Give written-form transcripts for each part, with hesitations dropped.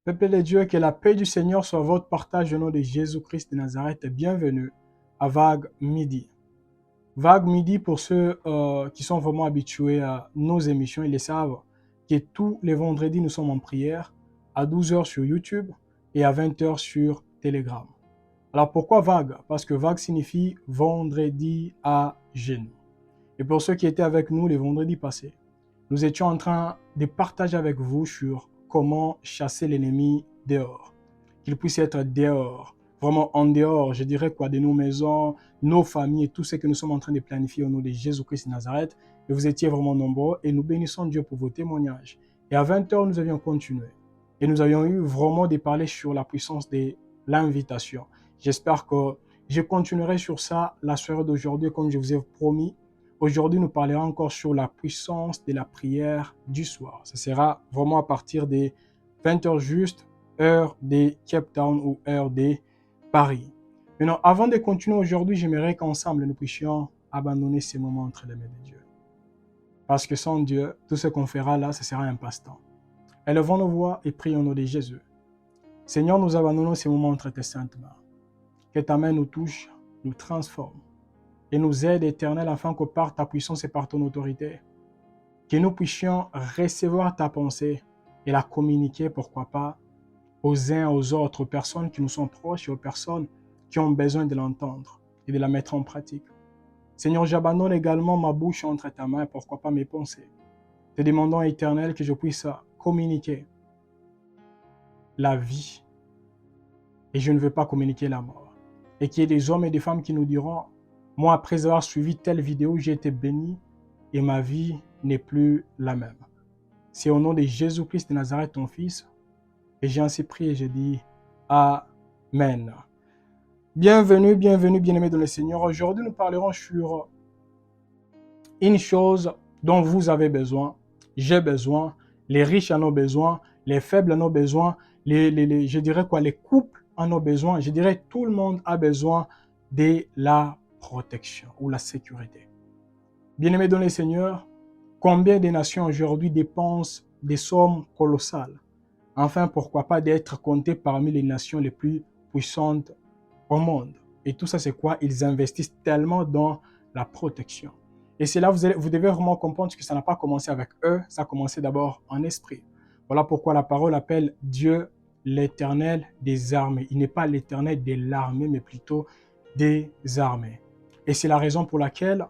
Peuple de Dieu, que la paix du Seigneur soit votre partage au nom de Jésus-Christ de Nazareth. Bienvenue à Vague Midi. Vague Midi, pour ceux qui sont vraiment habitués à nos émissions, ils le savent que tous les vendredis, nous sommes en prière à 12 heures sur YouTube et à 20 heures sur Telegram. Alors pourquoi Vague? Parce que Vague signifie vendredi à genoux. Et pour ceux qui étaient avec nous les vendredis passés, nous étions en train de partager avec vous sur comment chasser l'ennemi dehors. Qu'il puisse être dehors, vraiment en dehors, je dirais quoi, de nos maisons, nos familles et tout ce que nous sommes en train de planifier au nom de Jésus-Christ de Nazareth. Et vous étiez vraiment nombreux et nous bénissons Dieu pour vos témoignages. Et à 20 heures, nous avions continué. Et nous avions eu vraiment de parler sur la puissance de l'invitation. J'espère que je continuerai sur ça la soirée d'aujourd'hui, comme je vous ai promis. Aujourd'hui, nous parlerons encore sur la puissance de la prière du soir. Ce sera vraiment à partir des 20 heures juste, heure de Cape Town ou heure de Paris. Maintenant, avant de continuer aujourd'hui, j'aimerais qu'ensemble nous puissions abandonner ces moments entre les mains de Dieu. Parce que sans Dieu, tout ce qu'on fera là, ce sera un passe-temps. Élevons nos voix et prions au nom de Jésus. Seigneur, nous abandonnons ces moments entre tes saintes mains. Que ta main nous touche, nous transforme et nous aide, Éternel, afin que par ta puissance et par ton autorité, que nous puissions recevoir ta pensée et la communiquer, pourquoi pas, aux uns, aux autres, aux personnes qui nous sont proches et aux personnes qui ont besoin de l'entendre et de la mettre en pratique. Seigneur, j'abandonne également ma bouche entre ta main, pourquoi pas mes pensées. Te demandons, Éternel, que je puisse communiquer la vie et je ne veux pas communiquer la mort. Et qu'il y ait des hommes et des femmes qui nous diront, moi, après avoir suivi telle vidéo, j'ai été béni et ma vie n'est plus la même. C'est au nom de Jésus-Christ de Nazareth, ton Fils, et j'ai ainsi prié et j'ai dit Amen. Bienvenue, bienvenue, bien-aimés dans le Seigneur. Aujourd'hui, nous parlerons sur une chose dont vous avez besoin, j'ai besoin, les riches en ont besoin, les faibles en ont besoin, je dirais quoi, les couples en ont besoin, je dirais tout le monde a besoin de la protection ou la sécurité. Bien-aimés dans le Seigneur, combien de nations aujourd'hui dépensent des sommes colossales, enfin pourquoi pas d'être comptées parmi les nations les plus puissantes au monde. Et tout ça c'est quoi? Ils investissent tellement dans la protection. Et c'est là vous devez vraiment comprendre que ça n'a pas commencé avec eux, ça a commencé d'abord en esprit. Voilà pourquoi la parole appelle Dieu l'Éternel des armées. Il n'est pas l'Éternel de l'armée, mais plutôt des armées. Et c'est la raison pour laquelle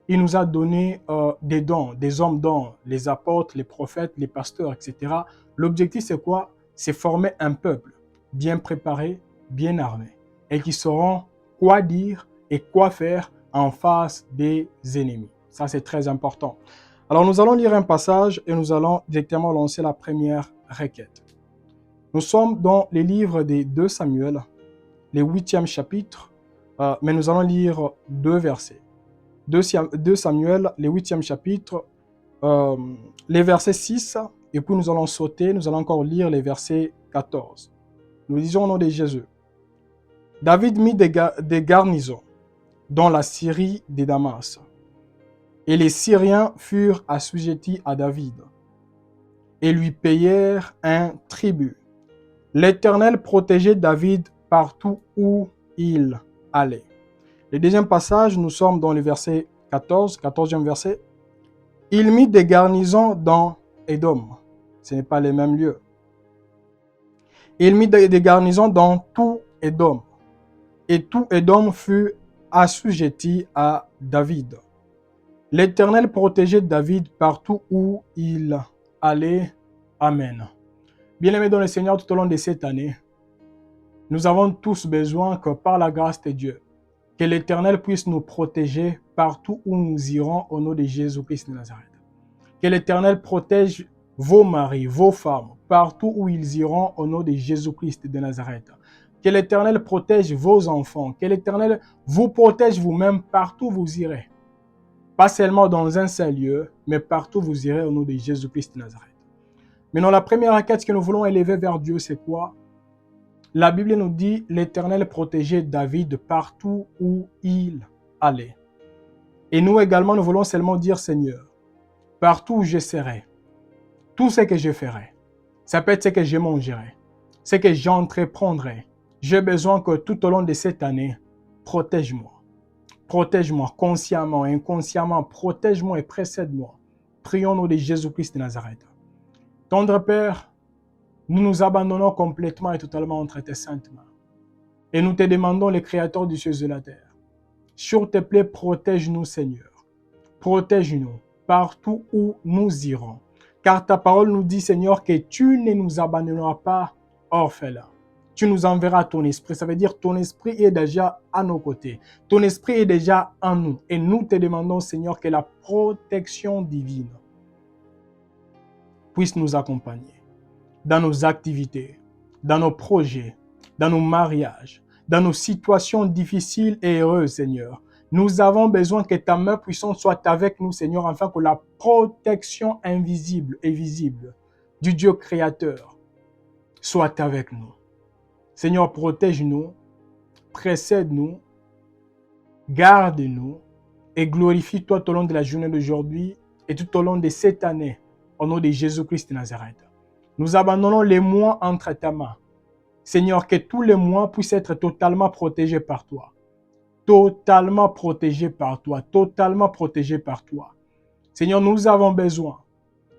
il nous a donné des dons, des hommes dons, les apôtres, les prophètes, les pasteurs, etc. L'objectif, c'est quoi? C'est former un peuple bien préparé, bien armé, et qui sauront quoi dire et quoi faire en face des ennemis. Ça, c'est très important. Alors, nous allons lire un passage et nous allons directement lancer la première requête. Nous sommes dans les livres des 2 Samuel, le 8e chapitre, mais nous allons lire 2 versets. 2 Samuel, le 8e chapitre, les versets 6, et puis nous allons sauter, nous allons encore lire les versets 14. Nous lisons au nom de Jésus. David mit des garnisons dans la Syrie de Damas, et les Syriens furent assujettis à David, et lui payèrent un tribut. L'Éternel protégeait David partout où il allait. Le deuxième passage, nous sommes dans le verset 14, 14e verset. Il mit des garnisons dans Édom. Ce n'est pas les mêmes lieux. Il mit des garnisons dans tout Édom. Et tout Édom fut assujetti à David. L'Éternel protégeait David partout où il allait. Amen. Bien-aimés dans le Seigneur, tout au long de cette année, nous avons tous besoin que par la grâce de Dieu, que l'Éternel puisse nous protéger partout où nous irons au nom de Jésus-Christ de Nazareth. Que l'Éternel protège vos maris, vos femmes, partout où ils iront au nom de Jésus-Christ de Nazareth. Que l'Éternel protège vos enfants. Que l'Éternel vous protège vous-même partout où vous irez. Pas seulement dans un seul lieu, mais partout où vous irez au nom de Jésus-Christ de Nazareth. Maintenant, la première requête que nous voulons élever vers Dieu, c'est quoi? La Bible nous dit, l'Éternel protégeait David partout où il allait. Et nous également, nous voulons seulement dire, Seigneur, partout où je serai, tout ce que je ferai, ça peut être ce que je mangerai, ce que j'entreprendrai. J'ai besoin que tout au long de cette année, protège-moi. Protège-moi consciemment, inconsciemment, protège-moi et précède-moi. Prions au nom de Jésus-Christ de Nazareth. Tendre Père, nous nous abandonnons complètement et totalement entre tes saintes mains. Et nous te demandons, le Créateur du ciel et de la terre, sur tes plaies, protège-nous, Seigneur. Protège-nous partout où nous irons. Car ta parole nous dit, Seigneur, que tu ne nous abandonneras pas orphelins. Tu nous enverras ton esprit. Ça veut dire ton esprit est déjà à nos côtés. Ton esprit est déjà en nous. Et nous te demandons, Seigneur, que la protection divine puisse nous accompagner dans nos activités, dans nos projets, dans nos mariages, dans nos situations difficiles et heureuses, Seigneur. Nous avons besoin que ta main puissante soit avec nous, Seigneur, afin que la protection invisible et visible du Dieu créateur soit avec nous. Seigneur, protège-nous, précède-nous, garde-nous et glorifie-toi tout au long de la journée d'aujourd'hui et tout au long de cette année, au nom de Jésus-Christ de Nazareth. Nous abandonnons les mois entre ta main. Seigneur, que tous les mois puissent être totalement protégés par toi. Totalement protégés par toi. Totalement protégés par toi. Seigneur, nous avons besoin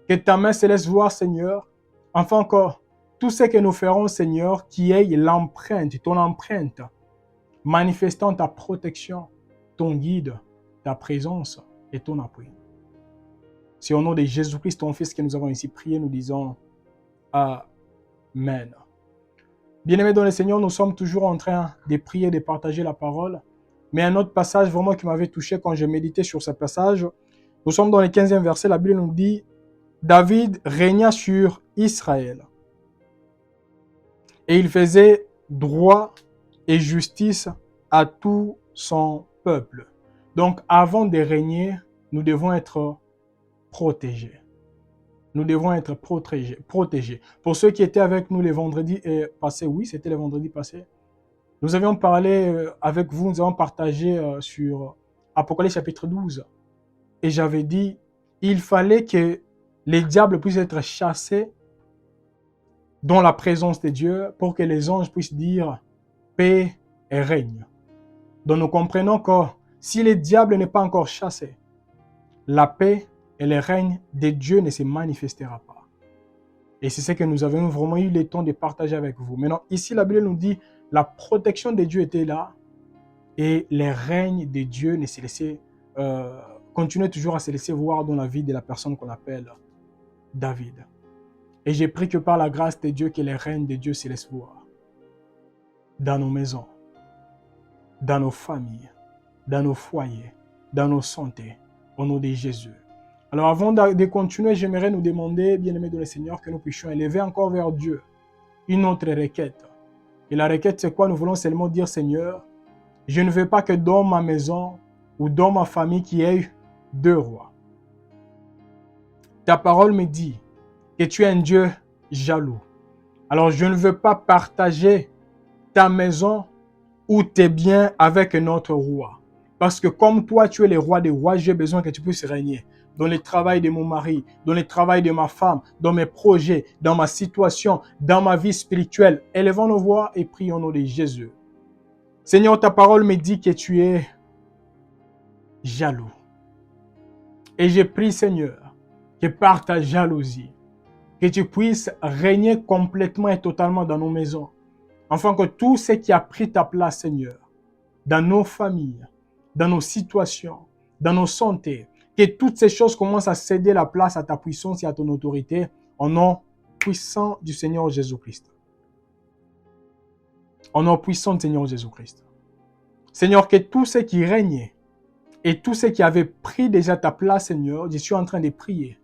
que ta main se laisse voir, Seigneur, enfin encore, tout ce que nous ferons, Seigneur, qui ait l'empreinte, ton empreinte, manifestant ta protection, ton guide, ta présence et ton appui. C'est au nom de Jésus-Christ, ton Fils, que nous avons ici prié, nous disons Amen. Bien-aimés dans le Seigneur, nous sommes toujours en train de prier, de partager la parole. Mais un autre passage vraiment qui m'avait touché quand je méditais sur ce passage, nous sommes dans le 15e verset, la Bible nous dit « David régna sur Israël. Et il faisait droit et justice à tout son peuple. » Donc, avant de régner, nous devons être protégés. Nous devons être protégés. Pour ceux qui étaient avec nous le vendredi passé, oui, c'était le vendredi passé, nous avions parlé avec vous, nous avons partagé sur Apocalypse chapitre 12. Et j'avais dit, il fallait que les diables puissent être chassés dans la présence de Dieu pour que les anges puissent dire paix et règne. Donc nous comprenons que si le diable n'est pas encore chassé, la paix et le règne de Dieu ne se manifestera pas. Et c'est ce que nous avons vraiment eu le temps de partager avec vous. Maintenant, ici, la Bible nous dit, la protection de Dieu était là et le règne de Dieu ne se laissait, continuait toujours à se laisser voir dans la vie de la personne qu'on appelle David. Et j'ai pris que par la grâce de Dieu, que le règne de Dieu se laisse voir dans nos maisons, dans nos familles, dans nos foyers, dans nos santé, au nom de Jésus. Alors avant de continuer, j'aimerais nous demander, bien-aimés de le Seigneur, que nous puissions élever encore vers Dieu une autre requête. Et la requête, c'est quoi? Nous voulons seulement dire, Seigneur, je ne veux pas que dans ma maison ou dans ma famille qu'il y ait deux rois. Ta parole me dit que tu es un Dieu jaloux. Alors je ne veux pas partager ta maison ou tes biens avec un autre roi. Parce que comme toi, tu es le roi des rois, j'ai besoin que tu puisses régner dans le travail de mon mari, dans le travail de ma femme, dans mes projets, dans ma situation, dans ma vie spirituelle. Élevons nos voix et prions au nom de Jésus. Seigneur, ta parole me dit que tu es jaloux. Et je prie, Seigneur, que par ta jalousie, que tu puisses régner complètement et totalement dans nos maisons. Afin que tout ce qui a pris ta place, Seigneur, dans nos familles, dans nos situations, dans nos santé, que toutes ces choses commencent à céder la place à ta puissance et à ton autorité, au nom puissant du Seigneur Jésus-Christ. Au nom puissant du Seigneur Jésus-Christ. Seigneur, que tout ce qui régnait et tout ce qui avait pris déjà ta place, Seigneur, je suis en train de prier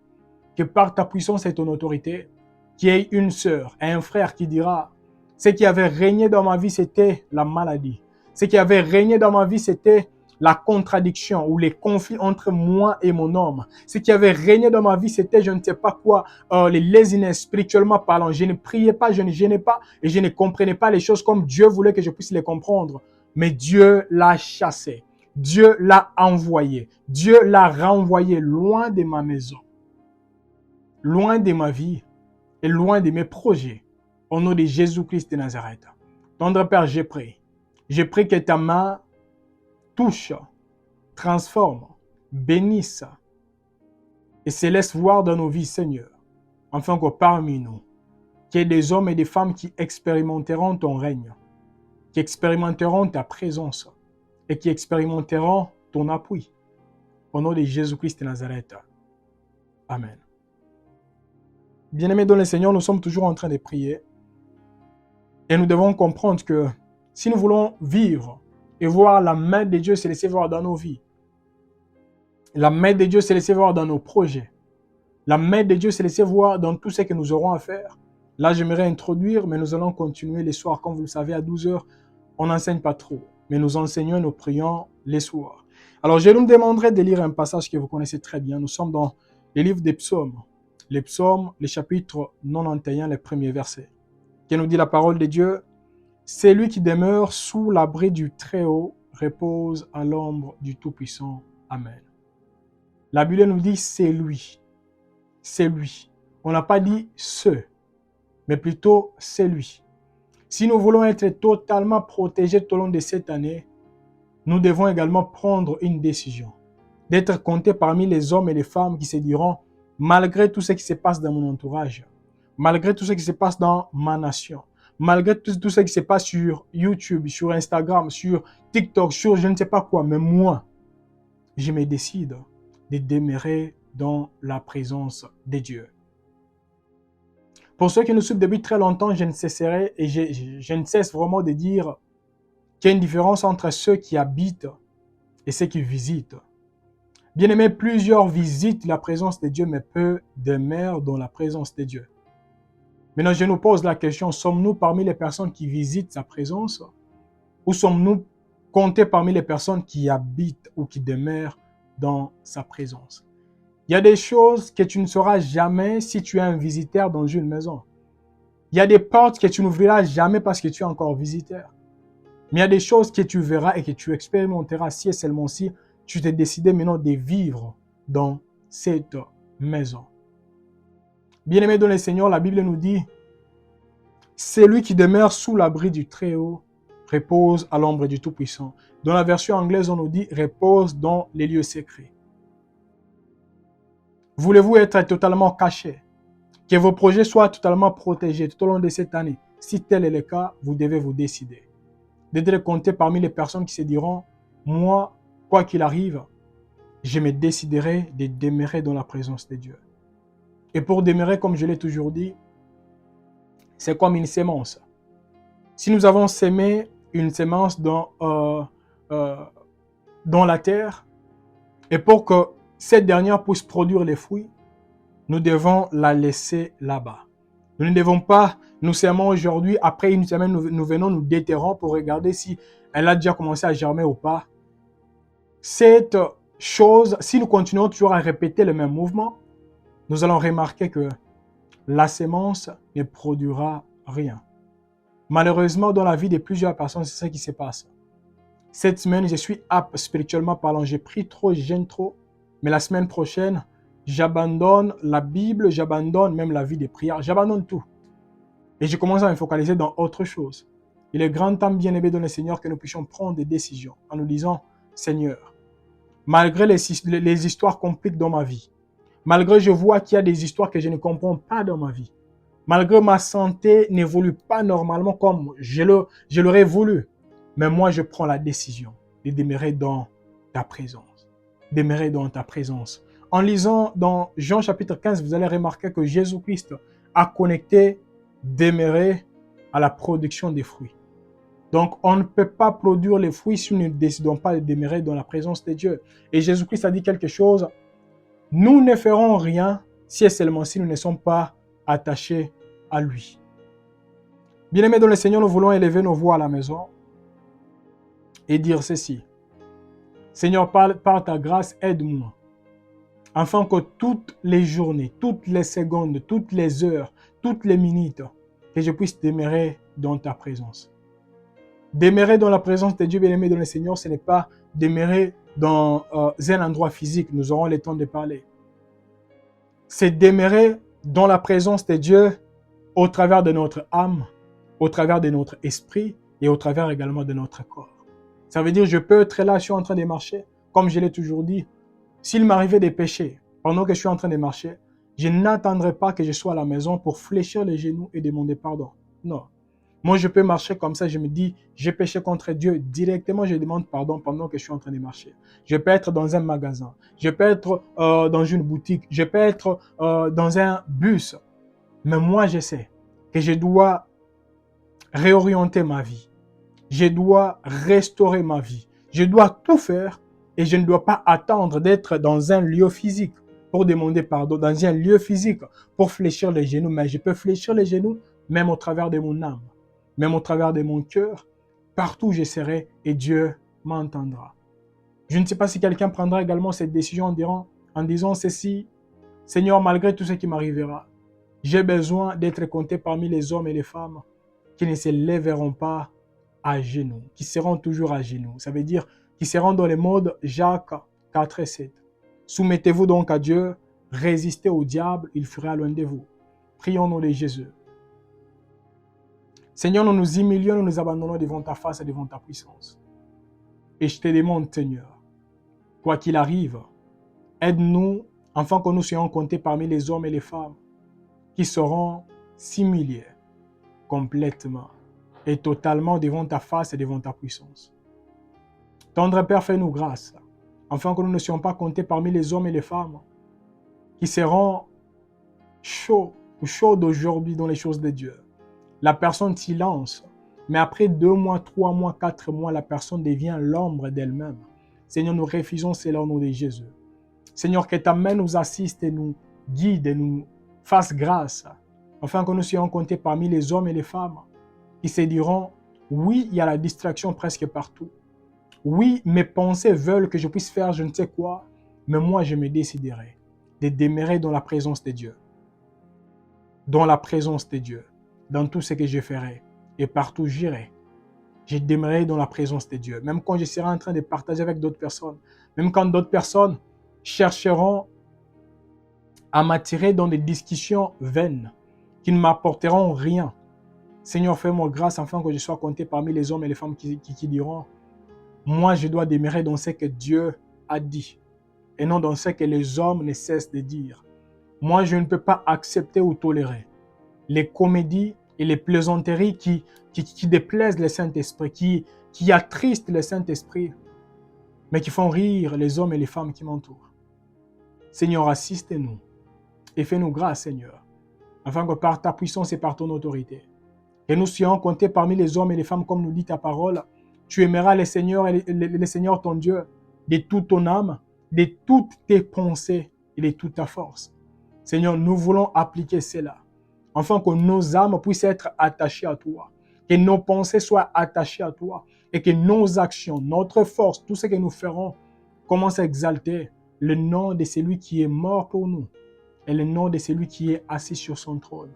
que par ta puissance et ton autorité, qu'il y ait une sœur et un frère qui dira, ce qui avait régné dans ma vie, c'était la maladie. Ce qui avait régné dans ma vie, c'était la contradiction ou les conflits entre moi et mon homme. Ce qui avait régné dans ma vie, c'était je ne sais pas quoi, les laziness spirituellement parlant. Je ne priais pas, je ne gênais pas et je ne comprenais pas les choses comme Dieu voulait que je puisse les comprendre. Mais Dieu l'a chassé. Dieu l'a envoyé. Dieu l'a renvoyé loin de ma maison, loin de ma vie et loin de mes projets. Au nom de Jésus-Christ de Nazareth. Tendre Père, j'ai prié. J'ai prié que ta main touche, transforme, bénisse et se laisse voir dans nos vies, Seigneur, afin que parmi nous, qu'il y ait des hommes et des femmes qui expérimenteront ton règne, qui expérimenteront ta présence et qui expérimenteront ton appui. Au nom de Jésus-Christ de Nazareth. Amen. Bien-aimés dans le Seigneur, nous sommes toujours en train de prier et nous devons comprendre que si nous voulons vivre et voir la main de Dieu se laisser voir dans nos vies, la main de Dieu se laisser voir dans nos projets, la main de Dieu se laisser voir dans tout ce que nous aurons à faire. Là, j'aimerais introduire, mais nous allons continuer les soirs. Comme vous le savez, à 12 heures, on n'enseigne pas trop, mais nous enseignons et nous prions les soirs. Alors, je vous demanderai de lire un passage que vous connaissez très bien. Nous sommes dans les livres des psaumes. Les psaumes, les chapitres 91, les premiers versets. Qui nous dit la parole de Dieu. C'est lui qui demeure sous l'abri du Très-Haut, repose à l'ombre du Tout-Puissant. Amen. La Bible nous dit c'est lui. C'est lui. On n'a pas dit ce, mais plutôt c'est lui. Si nous voulons être totalement protégés tout au long de cette année, nous devons également prendre une décision, d'être comptés parmi les hommes et les femmes qui se diront, malgré tout ce qui se passe dans mon entourage, malgré tout ce qui se passe dans ma nation, malgré tout ce qui se passe sur YouTube, sur Instagram, sur TikTok, sur je ne sais pas quoi, mais moi, je me décide de demeurer dans la présence de Dieu. Pour ceux qui nous suivent depuis très longtemps, je ne cesserai et je ne cesse vraiment de dire qu'il y a une différence entre ceux qui habitent et ceux qui visitent. Bien aimé, plusieurs visitent la présence de Dieu, mais peu demeurent dans la présence de Dieu. Maintenant, je nous pose la question, sommes-nous parmi les personnes qui visitent sa présence ou sommes-nous comptés parmi les personnes qui habitent ou qui demeurent dans sa présence? Il y a des choses que tu ne sauras jamais si tu es un visiteur dans une maison. Il y a des portes que tu n'ouvriras jamais parce que tu es encore visiteur. Mais il y a des choses que tu verras et que tu expérimenteras si et seulement si tu t'es décidé maintenant de vivre dans cette maison. Bien-aimés dans le Seigneur, la Bible nous dit « Celui qui demeure sous l'abri du Très-Haut repose à l'ombre du Tout-Puissant. » Dans la version anglaise, on nous dit « repose dans les lieux secrets ». Voulez-vous être totalement caché? Que vos projets soient totalement protégés tout au long de cette année? Si tel est le cas, vous devez vous décider d'être compté parmi les personnes qui se diront « Moi, quoi qu'il arrive, je me déciderai de demeurer dans la présence de Dieu. » Et pour demeurer, comme je l'ai toujours dit, c'est comme une sémence. Si nous avons sémé une sémence dans la terre, et pour que cette dernière puisse produire les fruits, nous devons la laisser là-bas. Nous ne devons pas, nous sémons aujourd'hui, après une semaine, nous venons, nous déterrons pour regarder si elle a déjà commencé à germer ou pas. Cette chose, si nous continuons toujours à répéter le même mouvement, nous allons remarquer que la sémence ne produira rien. Malheureusement, dans la vie de plusieurs personnes, c'est ce qui se passe. Cette semaine, je suis apte spirituellement parlant. J'ai pris trop, je gêne trop. Mais la semaine prochaine, j'abandonne la Bible, j'abandonne même la vie de prière, j'abandonne tout. Et je commence à me focaliser dans autre chose. Il est grand temps, bien-aimé dans le Seigneur, que nous puissions prendre des décisions en nous disant, Seigneur, malgré les histoires compliquées dans ma vie, malgré je vois qu'il y a des histoires que je ne comprends pas dans ma vie, malgré ma santé n'évolue pas normalement comme je l'aurais voulu, mais moi je prends la décision de demeurer dans ta présence. Demeurer dans ta présence. En lisant dans Jean chapitre 15, vous allez remarquer que Jésus-Christ a connecté demeurer à la production des fruits. Donc, on ne peut pas produire les fruits si nous ne décidons pas de demeurer dans la présence de Dieu. Et Jésus-Christ a dit quelque chose. Nous ne ferons rien si et seulement si nous ne sommes pas attachés à lui. Bien-aimés dans le Seigneur, nous voulons élever nos voix à la maison et dire ceci. Seigneur, par ta grâce, aide-moi. Afin que toutes les journées, toutes les secondes, toutes les heures, toutes les minutes, que je puisse demeurer dans ta présence. Demeurer dans la présence de Dieu, bien-aimé dans le Seigneur, ce n'est pas demeurer dans un endroit physique. Nous aurons le temps de parler. C'est demeurer dans la présence de Dieu au travers de notre âme, au travers de notre esprit et au travers également de notre corps. Ça veut dire je peux être là, je suis en train de marcher, comme je l'ai toujours dit. S'il m'arrivait des péchés pendant que je suis en train de marcher, je n'attendrai pas que je sois à la maison pour fléchir les genoux et demander pardon. Non. Moi, je peux marcher comme ça, je me dis, j'ai péché contre Dieu. Directement, je demande pardon pendant que je suis en train de marcher. Je peux être dans un magasin, je peux être dans une boutique, je peux être dans un bus. Mais moi, je sais que je dois réorienter ma vie. Je dois restaurer ma vie. Je dois tout faire et je ne dois pas attendre d'être dans un lieu physique pour demander pardon, dans un lieu physique pour fléchir les genoux. Mais je peux fléchir les genoux même au travers de mon âme, même au travers de mon cœur. Partout où je serai et Dieu m'entendra. Je ne sais pas si quelqu'un prendra également cette décision en disant ceci: Seigneur, malgré tout ce qui m'arrivera, j'ai besoin d'être compté parmi les hommes et les femmes qui ne se lèveront pas à genoux, qui seront toujours à genoux. Ça veut dire qui seront dans le mode Jacques 4 et 7. Soumettez-vous donc à Dieu, résistez au diable, il fera loin de vous. Prions au nom de Jésus. Seigneur, nous nous humilions, nous nous abandonnons devant ta face et devant ta puissance. Et je te demande, Seigneur, quoi qu'il arrive, aide-nous afin que nous soyons comptés parmi les hommes et les femmes qui seront s'humilier complètement et totalement devant ta face et devant ta puissance. Tendre Père, fais-nous grâce, afin que nous ne soyons pas comptés parmi les hommes et les femmes qui seront chauds ou chaudes aujourd'hui dans les choses de Dieu. La personne s'y lance, mais après 2 mois, 3 mois, 4 mois, la personne devient l'ombre d'elle-même. Seigneur, nous refusons cela au nom de Jésus. Seigneur, que ta main nous assiste et nous guide et nous fasse grâce, afin que nous soyons comptés parmi les hommes et les femmes qui se diront, oui, il y a la distraction presque partout. Oui, mes pensées veulent que je puisse faire je ne sais quoi, mais moi je me déciderai de demeurer dans la présence de Dieu. Dans la présence de Dieu, dans tout ce que je ferai et partout où j'irai. Je demeurerai dans la présence de Dieu. Même quand je serai en train de partager avec d'autres personnes, même quand d'autres personnes chercheront à m'attirer dans des discussions vaines qui ne m'apporteront rien. Seigneur, fais-moi grâce afin que je sois compté parmi les hommes et les femmes qui diront, moi je dois demeurer dans ce que Dieu a dit et non dans ce que les hommes ne cessent de dire. Moi je ne peux pas accepter ou tolérer les comédies et les plaisanteries qui déplaisent le Saint-Esprit, qui attristent le Saint-Esprit, mais qui font rire les hommes et les femmes qui m'entourent. Seigneur, assiste-nous et fais-nous grâce, Seigneur, afin que par ta puissance et par ton autorité, que nous soyons comptés parmi les hommes et les femmes, comme nous dit ta parole, tu aimeras le Seigneur et le Seigneur ton Dieu de toute ton âme, de toutes tes pensées et de toute ta force. Seigneur, nous voulons appliquer cela, afin que nos âmes puissent être attachées à toi, que nos pensées soient attachées à toi et que nos actions, notre force, tout ce que nous ferons commence à exalter le nom de celui qui est mort pour nous et le nom de celui qui est assis sur son trône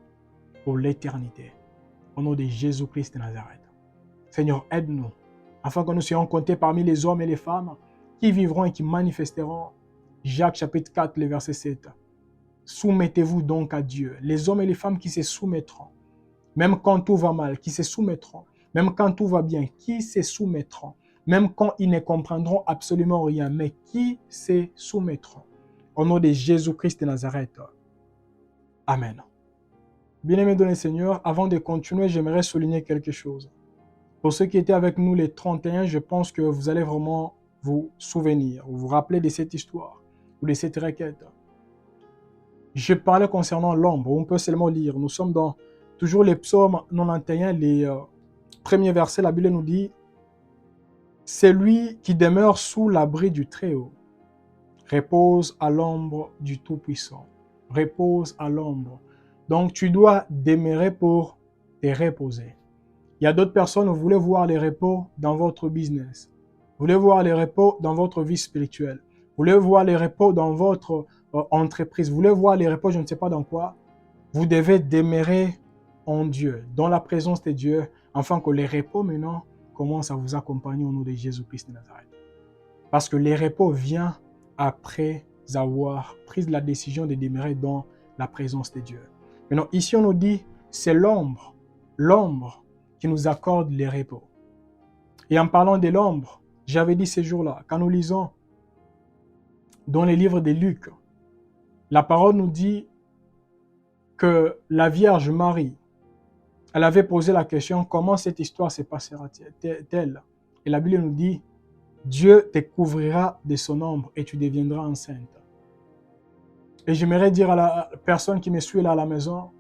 pour l'éternité. Au nom de Jésus-Christ de Nazareth. Seigneur, aide-nous, afin que nous soyons comptés parmi les hommes et les femmes qui vivront et qui manifesteront. Jacques chapitre 4, le verset 7. Soumettez-vous donc à Dieu. Les hommes et les femmes qui se soumettront, même quand tout va mal, qui se soumettront, même quand tout va bien, qui se soumettront, même quand ils ne comprendront absolument rien, mais qui se soumettront. Au nom de Jésus-Christ de Nazareth. Amen. Bien-aimés dans le Seigneur, avant de continuer, j'aimerais souligner quelque chose. Pour ceux qui étaient avec nous les 31, je pense que vous allez vraiment vous souvenir, vous rappeler de cette histoire ou de cette requête. Je parlais concernant l'ombre, on peut seulement lire. Nous sommes dans toujours les psaumes 91, les premiers versets, la Bible nous dit « Celui qui demeure sous l'abri du Très-Haut repose à l'ombre du Tout-Puissant. » Repose à l'ombre. Donc tu dois demeurer pour te reposer. Il y a d'autres personnes, vous voulez voir les repos dans votre business. Vous voulez voir les repos dans votre vie spirituelle. Vous voulez voir les repos dans votre entreprise. Vous voulez voir les repos, je ne sais pas dans quoi. Vous devez demeurer en Dieu, dans la présence de Dieu, afin que les repos maintenant commencent à vous accompagner au nom de Jésus-Christ de Nazareth. Parce que les repos viennent après avoir pris la décision de demeurer dans la présence de Dieu. Maintenant, ici on nous dit, c'est l'ombre qui nous accorde les repos. Et en parlant de l'ombre, j'avais dit ces jours-là, quand nous lisons dans les livres de Luc, la parole nous dit que la Vierge Marie, elle avait posé la question, comment cette histoire se passera-t-elle? Et la Bible nous dit, Dieu te couvrira de son ombre et tu deviendras enceinte. Et j'aimerais dire à la personne qui me suit là à la maison,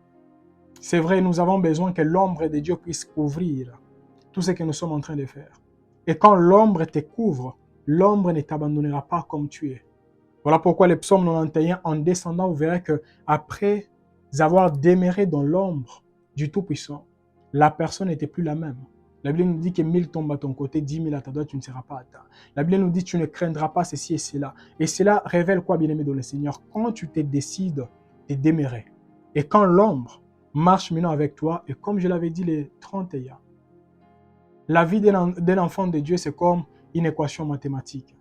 c'est vrai, nous avons besoin que l'ombre de Dieu puisse couvrir tout ce que nous sommes en train de faire. Et quand l'ombre te couvre, l'ombre ne t'abandonnera pas comme tu es. Voilà pourquoi le psaume 91, en descendant, vous verrez que après avoir demeuré dans l'ombre du Tout-Puissant, la personne n'était plus la même. La Bible nous dit que 1000 tombent à ton côté, 10 000 à ta droite, tu ne seras pas atteint. La Bible nous dit que tu ne craindras pas ceci et cela. Et cela révèle quoi, bien-aimé dans le Seigneur? Quand tu te décides de demeurer, et quand l'ombre marche maintenant avec toi, et comme je l'avais dit les 31, la vie d'un enfant de Dieu, c'est comme une équation mathématique.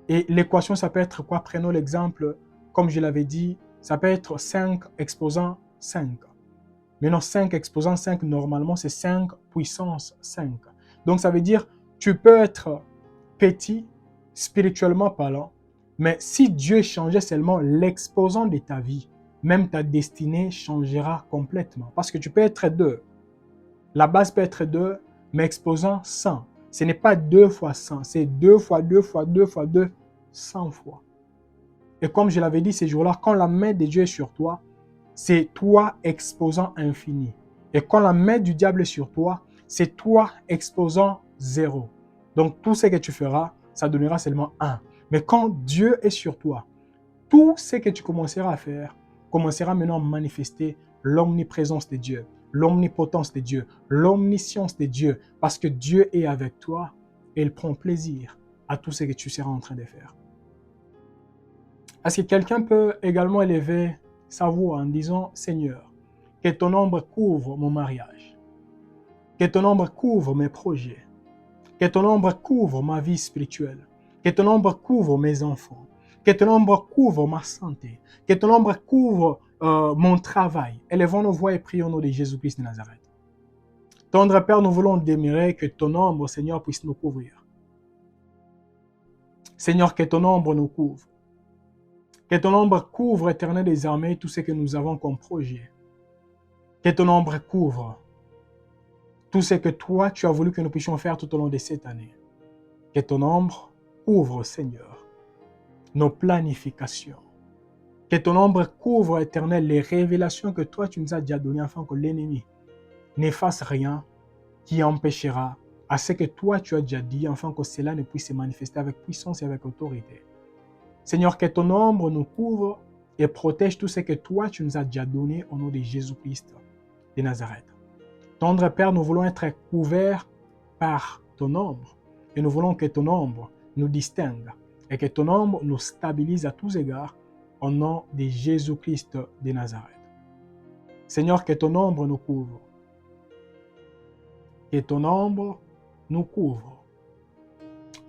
Et l'équation, ça peut être quoi? Prenons l'exemple, comme je l'avais dit, ça peut être 5 exposant 5. Maintenant, 5 exposant 5, normalement, c'est 5 puissance 5. Donc, ça veut dire, tu peux être petit, spirituellement parlant, mais si Dieu changeait seulement l'exposant de ta vie, même ta destinée changera complètement. Parce que tu peux être 2. La base peut être 2, mais exposant 100. Ce n'est pas 2 fois 100, c'est 2 fois 2 fois 2 fois 2, 100 fois. Et comme je l'avais dit ces jours-là, quand la main de Dieu est sur toi, c'est toi exposant infini. Et quand la main du diable est sur toi, c'est toi exposant 0. Donc tout ce que tu feras, ça donnera seulement 1. Mais quand Dieu est sur toi, tout ce que tu commenceras à faire commencera maintenant à manifester l'omniprésence de Dieu, l'omnipotence de Dieu, l'omniscience de Dieu, parce que Dieu est avec toi et il prend plaisir à tout ce que tu seras en train de faire. Est-ce que quelqu'un peut également élever sa voix en disant, Seigneur, que ton ombre couvre mon mariage, que ton ombre couvre mes projets, que ton ombre couvre ma vie spirituelle, que ton ombre couvre mes enfants, que ton ombre couvre ma santé, que ton ombre couvre mon travail. Élevons nos voix et prions au nom de Jésus-Christ de Nazareth. Tendre Père, nous voulons demeurer que ton ombre, Seigneur, puisse nous couvrir. Seigneur, que ton ombre nous couvre. Que ton ombre couvre, Éternel des armées, tout ce que nous avons comme projet. Que ton ombre couvre tout ce que toi, tu as voulu que nous puissions faire tout au long de cette année. Que ton ombre couvre, Seigneur, nos planifications. Que ton ombre couvre, Éternel, les révélations que toi, tu nous as déjà données afin que l'ennemi ne fasse rien qui empêchera à ce que toi, tu as déjà dit, afin que cela ne puisse se manifester avec puissance et avec autorité. Seigneur, que ton ombre nous couvre et protège tout ce que toi, tu nous as déjà donné au nom de Jésus-Christ de Nazareth. Tendre Père, nous voulons être couverts par ton ombre et nous voulons que ton ombre nous distingue et que ton ombre nous stabilise à tous égards au nom de Jésus-Christ de Nazareth. Seigneur, que ton ombre nous couvre. Que ton ombre nous couvre.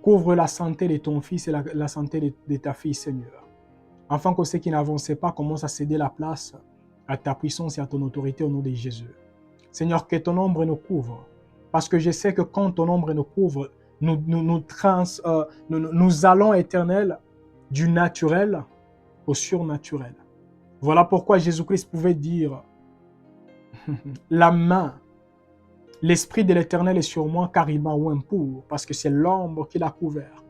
Couvre la santé de ton fils et la santé de ta fille, Seigneur. Afin que ceux qui n'avançaient pas commencent à céder la place à ta puissance et à ton autorité au nom de Jésus. Seigneur, que ton ombre nous couvre. Parce que je sais que quand ton ombre nous couvre, nous allons, Éternel, du naturel au surnaturel. Voilà pourquoi Jésus-Christ pouvait dire la main, l'Esprit de l'Éternel est sur moi car il m'a oint pour, parce que c'est l'ombre qui l'a couvert.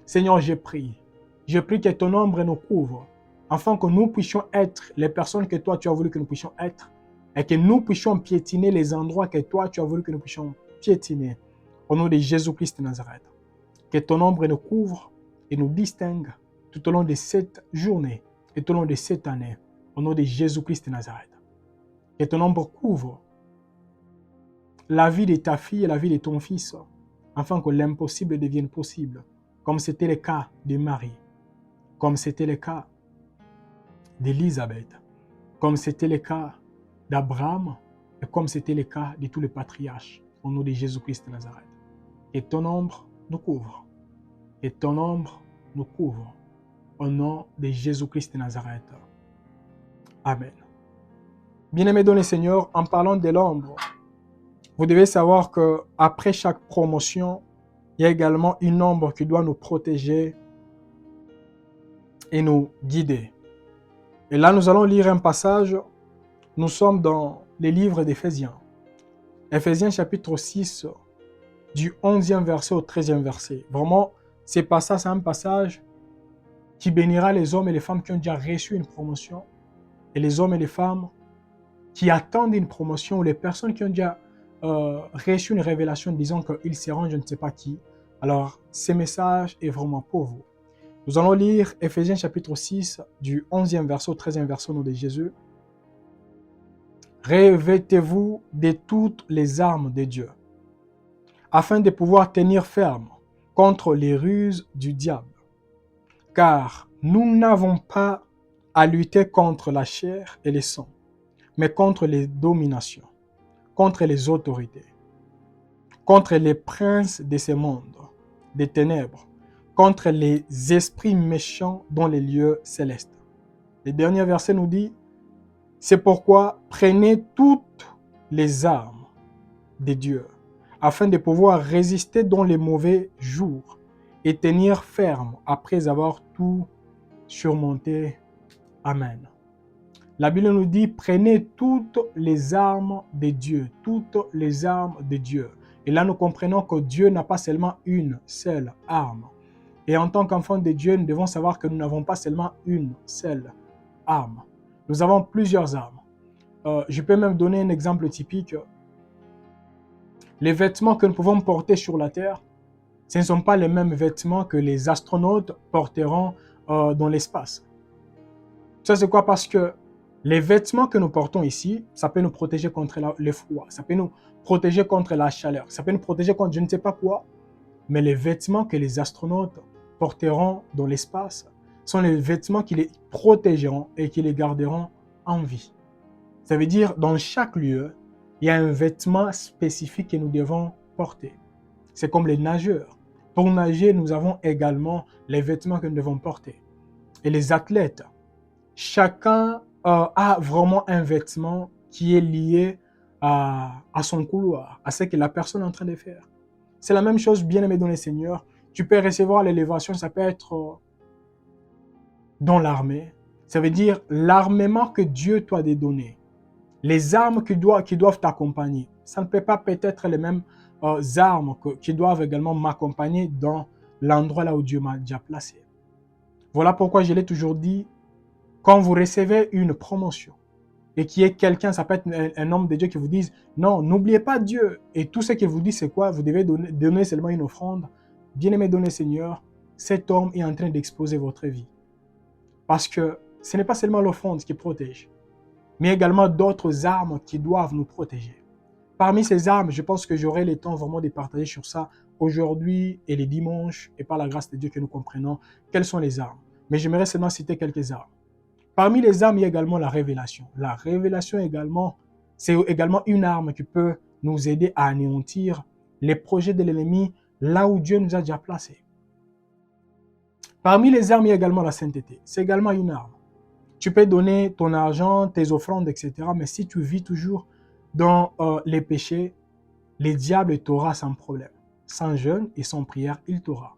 Seigneur, je prie que ton ombre nous couvre, afin que nous puissions être les personnes que toi tu as voulu que nous puissions être, et que nous puissions piétiner les endroits que toi tu as voulu que nous puissions piétiner, au nom de Jésus-Christ de Nazareth. Que ton ombre nous couvre et nous distingue tout au long de cette journée et tout au long de cette année, au nom de Jésus-Christ de Nazareth. Que ton ombre couvre la vie de ta fille et la vie de ton fils, afin que l'impossible devienne possible, comme c'était le cas de Marie, comme c'était le cas d'Élisabeth, comme c'était le cas d'Abraham et comme c'était le cas de tous les patriarches, au nom de Jésus-Christ de Nazareth. Et ton ombre nous couvre. Et ton ombre nous couvre. Au nom de Jésus-Christ de Nazareth. Amen. Bien-aimés dans le Seigneur, en parlant de l'ombre, vous devez savoir qu'après chaque promotion, il y a également une ombre qui doit nous protéger et nous guider. Et là, nous allons lire un passage. Nous sommes dans les livres d'Éphésiens. Éphésiens chapitre 6, du 11e verset au 13e verset. Vraiment, c'est un passage qui bénira les hommes et les femmes qui ont déjà reçu une promotion et les hommes et les femmes qui attendent une promotion ou les personnes qui ont déjà reçu une révélation disant qu'ils seront je ne sais pas qui. Alors, ce message est vraiment pour vous. Nous allons lire Éphésiens chapitre 6 du 11e verset au 13e verset au nom de Jésus. Revêtez-vous de toutes les armes de Dieu, afin de pouvoir tenir ferme contre les ruses du diable. Car nous n'avons pas à lutter contre la chair et le sang, mais contre les dominations, contre les autorités, contre les princes de ce monde, des ténèbres, contre les esprits méchants dans les lieux célestes. Le dernier verset nous dit, c'est pourquoi prenez toutes les armes de Dieu, afin de pouvoir résister dans les mauvais jours et tenir ferme après avoir tout surmonté. Amen. La Bible nous dit, prenez toutes les armes de Dieu, toutes les armes de Dieu. Et là, nous comprenons que Dieu n'a pas seulement une seule arme. Et en tant qu'enfants de Dieu, nous devons savoir que nous n'avons pas seulement une seule arme. Nous avons plusieurs armes. Je peux même donner un exemple typique. Les vêtements que nous pouvons porter sur la terre, ce ne sont pas les mêmes vêtements que les astronautes porteront dans l'espace. Ça, c'est quoi? Parce que les vêtements que nous portons ici, ça peut nous protéger contre le froid, ça peut nous protéger contre la chaleur, ça peut nous protéger contre je ne sais pas quoi. Mais les vêtements que les astronautes porteront dans l'espace sont les vêtements qui les protégeront et qui les garderont en vie. Ça veut dire, dans chaque lieu, il y a un vêtement spécifique que nous devons porter. C'est comme les nageurs. Pour nager, nous avons également les vêtements que nous devons porter. Et les athlètes, chacun a vraiment un vêtement qui est lié à son couloir, à ce que la personne est en train de faire. C'est la même chose, bien aimé dans le Seigneur. Tu peux recevoir l'élévation, ça peut être dans l'armée. Ça veut dire l'armement que Dieu t'a donné. Les armes qui doivent t'accompagner. Ça ne peut pas peut-être les mêmes armes qui doivent également m'accompagner dans l'endroit là où Dieu m'a déjà placé. Voilà pourquoi je l'ai toujours dit, quand vous recevez une promotion et qu'il y ait quelqu'un, ça peut être un homme de Dieu qui vous dise « Non, n'oubliez pas Dieu ». Et tout ce qu'il vous dit, c'est quoi? Vous devez donner seulement une offrande. Bien-aimé dans le Seigneur, cet homme est en train d'exposer votre vie. Parce que ce n'est pas seulement l'offrande qui protège, mais également d'autres armes qui doivent nous protéger. Parmi ces armes, je pense que j'aurai le temps vraiment de partager sur ça aujourd'hui et les dimanches, et par la grâce de Dieu que nous comprenons quelles sont les armes. Mais j'aimerais seulement citer quelques armes. Parmi les armes, il y a également la révélation. La révélation également, c'est également une arme qui peut nous aider à anéantir les projets de l'ennemi là où Dieu nous a déjà placés. Parmi les armes, il y a également la sainteté. C'est également une arme. Tu peux donner ton argent, tes offrandes, etc. Mais si tu vis toujours dans les péchés, les diables t'aura sans problème. Sans jeûne et sans prière, il t'aura.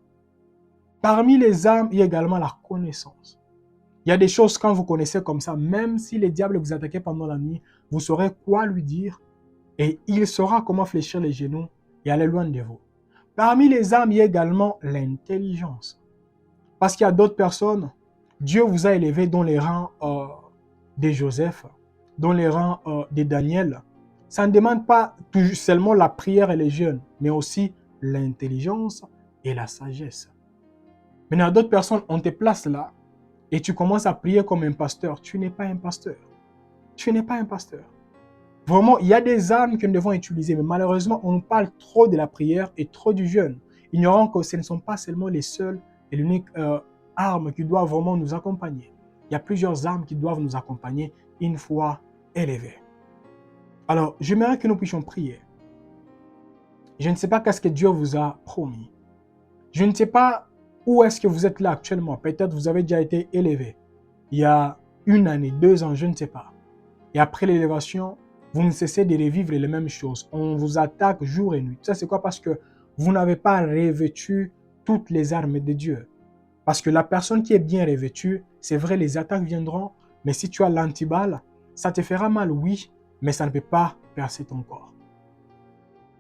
Parmi les armes, il y a également la connaissance. Il y a des choses quand vous connaissez comme ça, même si les diables vous attaquent pendant la nuit, vous saurez quoi lui dire et il saura comment fléchir les genoux et aller loin de vous. Parmi les armes, il y a également l'intelligence. Parce qu'il y a d'autres personnes, Dieu vous a élevé dans les rangs de Joseph, dans les rangs de Daniel. Ça ne demande pas seulement la prière et les jeûnes, mais aussi l'intelligence et la sagesse. Maintenant, d'autres personnes, on te place là et tu commences à prier comme un pasteur. Tu n'es pas un pasteur. Tu n'es pas un pasteur. Vraiment, il y a des armes que nous devons utiliser, mais malheureusement, on parle trop de la prière et trop du jeûne, ignorant que ce ne sont pas seulement les seules et l'unique arme qui doit vraiment nous accompagner. Il y a plusieurs armes qui doivent nous accompagner une fois élevées. Alors, j'aimerais que nous puissions prier. Je ne sais pas qu'est-ce que Dieu vous a promis. Je ne sais pas où est-ce que vous êtes là actuellement. Peut-être vous avez déjà été élevé il y a 1 année, 2 ans, je ne sais pas. Et après l'élévation, vous ne cessez de revivre les mêmes choses. On vous attaque jour et nuit. Ça, c'est quoi? Parce que vous n'avez pas revêtu toutes les armes de Dieu. Parce que la personne qui est bien revêtue, c'est vrai, les attaques viendront, mais si tu as l'antiballe, ça te fera mal, oui, mais ça ne peut pas percer ton corps.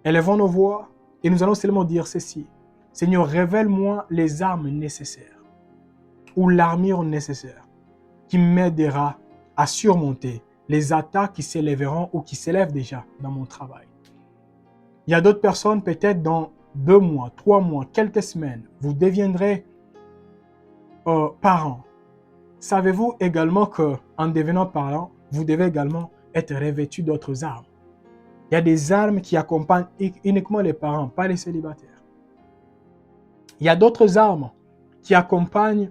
Élevons nos voix et nous allons seulement dire ceci. Seigneur, révèle-moi les armes nécessaires ou l'armure nécessaire qui m'aidera à surmonter les attaques qui s'élèveront ou qui s'élèvent déjà dans mon travail. Il y a d'autres personnes, peut-être dans 2 mois, 3 mois, quelques semaines, vous deviendrez parents. Savez-vous également qu'en devenant parent, vous devez également être revêtu d'autres armes? Il y a des armes qui accompagnent uniquement les parents, pas les célibataires. Il y a d'autres armes qui accompagnent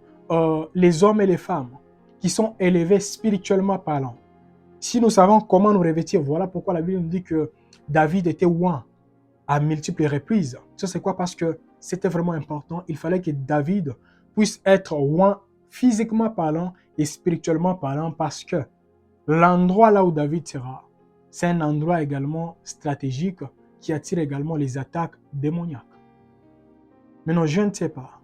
les hommes et les femmes qui sont élevés spirituellement parlant. Si nous savons comment nous revêtir, voilà pourquoi la Bible nous dit que David était oint à multiples reprises. Ça, c'est quoi? Parce que c'était vraiment important. Il fallait que David puisse être oint physiquement parlant et spirituellement parlant parce que l'endroit là où David sera, c'est un endroit également stratégique qui attire également les attaques démoniaques. Maintenant, je ne sais pas.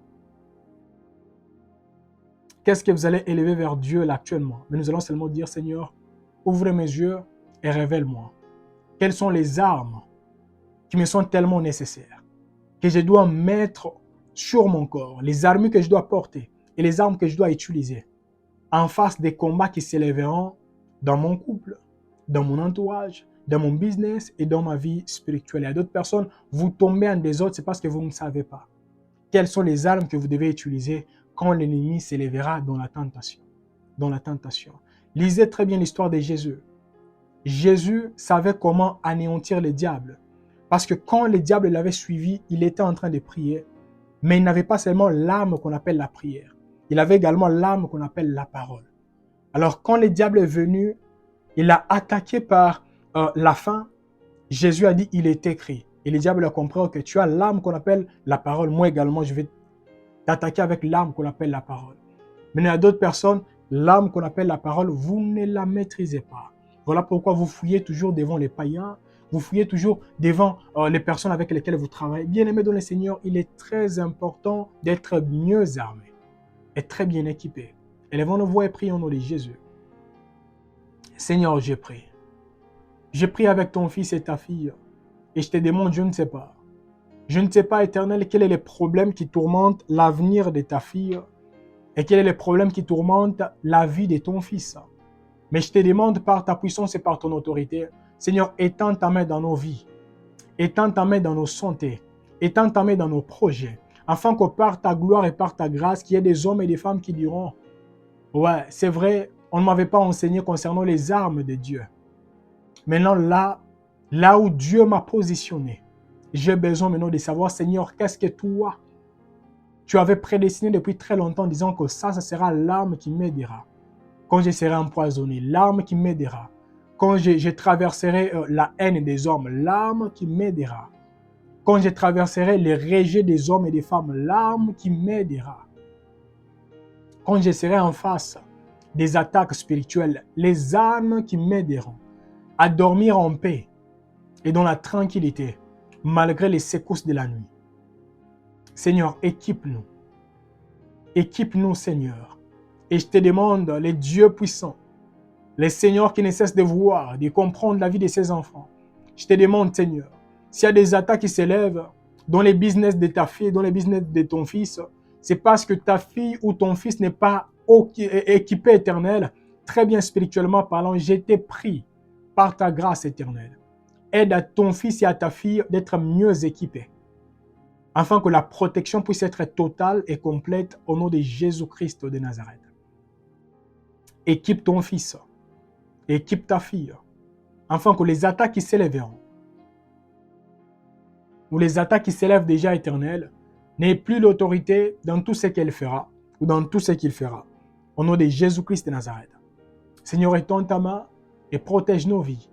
Qu'est-ce que vous allez élever vers Dieu là actuellement? Mais nous allons seulement dire, Seigneur, ouvre mes yeux et révèle-moi. Quelles sont les armes qui me sont tellement nécessaires, que je dois mettre sur mon corps, les armes que je dois porter et les armes que je dois utiliser en face des combats qui s'élèveront dans mon couple, dans mon entourage, dans mon business et dans ma vie spirituelle. Il y a d'autres personnes, vous tombez en désordre, c'est parce que vous ne savez pas quelles sont les armes que vous devez utiliser quand l'ennemi s'élèvera dans la tentation. Dans la tentation. Lisez très bien l'histoire de Jésus. Jésus savait comment anéantir le diable. Parce que quand le diable l'avait suivi, il était en train de prier. Mais il n'avait pas seulement l'arme qu'on appelle la prière. Il avait également l'arme qu'on appelle la parole. Alors quand le diable est venu, il a attaqué par la faim. Jésus a dit, il est écrit. Et le diable a compris que tu as l'arme qu'on appelle la parole. Moi également, je vais t'attaquer avec l'arme qu'on appelle la parole. Mais il y a d'autres personnes, l'arme qu'on appelle la parole, vous ne la maîtrisez pas. Voilà pourquoi vous fouillez toujours devant les païens, vous fouillez toujours devant les personnes avec lesquelles vous travaillez. Bien-aimés dans le Seigneur, il est très important d'être mieux armé et très bien équipé. Élevons nos voix et prions au nom de Jésus. Seigneur, je prie. Je prie avec ton fils et ta fille et je te demande, je ne sais pas. Je ne sais pas, Éternel, quel est le problème qui tourmente l'avenir de ta fille et quel est le problème qui tourmente la vie de ton fils. Mais je te demande par ta puissance et par ton autorité, Seigneur, étends ta main dans nos vies, étends ta main dans nos santé, étends ta main dans nos projets, afin que par ta gloire et par ta grâce, qu'il y ait des hommes et des femmes qui diront, ouais, c'est vrai, on ne m'avait pas enseigné concernant les armes de Dieu. Maintenant, là où Dieu m'a positionné, j'ai besoin maintenant de savoir, Seigneur, qu'est-ce que toi, tu avais prédestiné depuis très longtemps, en disant que ça sera l'arme qui m'aidera. Quand je serai empoisonné, l'arme qui m'aidera. Quand je traverserai la haine des hommes, l'arme qui m'aidera. Quand je traverserai les rejets des hommes et des femmes, l'arme qui m'aidera. Quand je serai en face des attaques spirituelles, les armes qui m'aideront à dormir en paix et dans la tranquillité, malgré les secousses de la nuit. Seigneur, équipe-nous. Équipe-nous, Seigneur. Et je te demande, les dieux puissants, les seigneurs qui ne cessent de voir, de comprendre la vie de ses enfants. Je te demande, Seigneur, s'il y a des attaques qui s'élèvent dans les business de ta fille, dans les business de ton fils, c'est parce que ta fille ou ton fils n'est pas équipé éternel, très bien spirituellement parlant. Je t'ai pris par ta grâce éternelle. Aide à ton fils et à ta fille d'être mieux équipés, afin que la protection puisse être totale et complète au nom de Jésus-Christ de Nazareth. Équipe ton fils, équipe ta fille, afin que les attaques qui s'élèveront, ou les attaques qui s'élèvent déjà éternelles, n'aient plus l'autorité dans tout ce qu'elle fera, ou dans tout ce qu'il fera, au nom de Jésus-Christ de Nazareth. Seigneur, étends ta main et protège nos vies.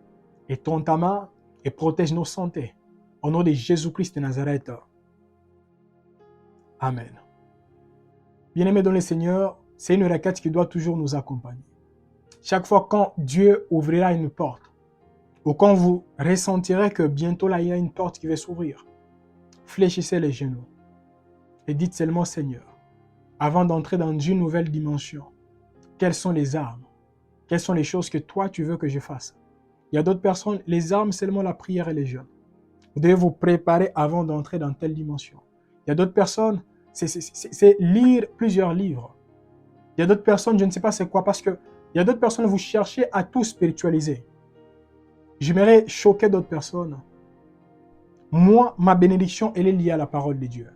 Étends ta main et protège nos santé, au nom de Jésus-Christ de Nazareth. Amen. Bien-aimés dans le Seigneur, c'est une requête qui doit toujours nous accompagner. Chaque fois quand Dieu ouvrira une porte, ou quand vous ressentirez que bientôt là, il y a une porte qui va s'ouvrir, fléchissez les genoux et dites seulement Seigneur, avant d'entrer dans une nouvelle dimension, quelles sont les armes? Quelles sont les choses que toi, tu veux que je fasse? Il y a d'autres personnes, les armes, seulement la prière et les jeûnes. Vous devez vous préparer avant d'entrer dans telle dimension. Il y a d'autres personnes, c'est lire plusieurs livres. Il y a d'autres personnes, je ne sais pas c'est quoi, parce que il y a d'autres personnes, vous cherchez à tout spiritualiser. J'aimerais choquer d'autres personnes. Moi, ma bénédiction, elle est liée à la parole de Dieu.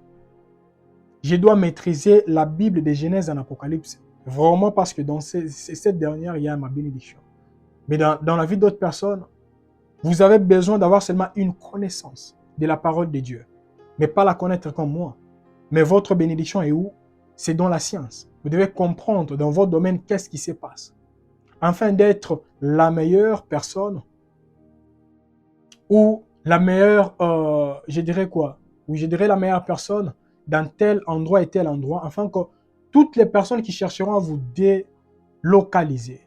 Je dois maîtriser la Bible de Genèse en Apocalypse. Vraiment parce que dans cette dernière, il y a ma bénédiction. Mais dans la vie d'autres personnes, vous avez besoin d'avoir seulement une connaissance de la parole de Dieu. Mais pas la connaître comme moi. Mais votre bénédiction est où? C'est dans la science. Vous devez comprendre dans votre domaine qu'est-ce qui se passe. Afin d'être la meilleure personne ou la meilleure, je dirais quoi? Oui, je dirais la meilleure personne dans tel endroit et tel endroit, afin que toutes les personnes qui chercheront à vous délocaliser,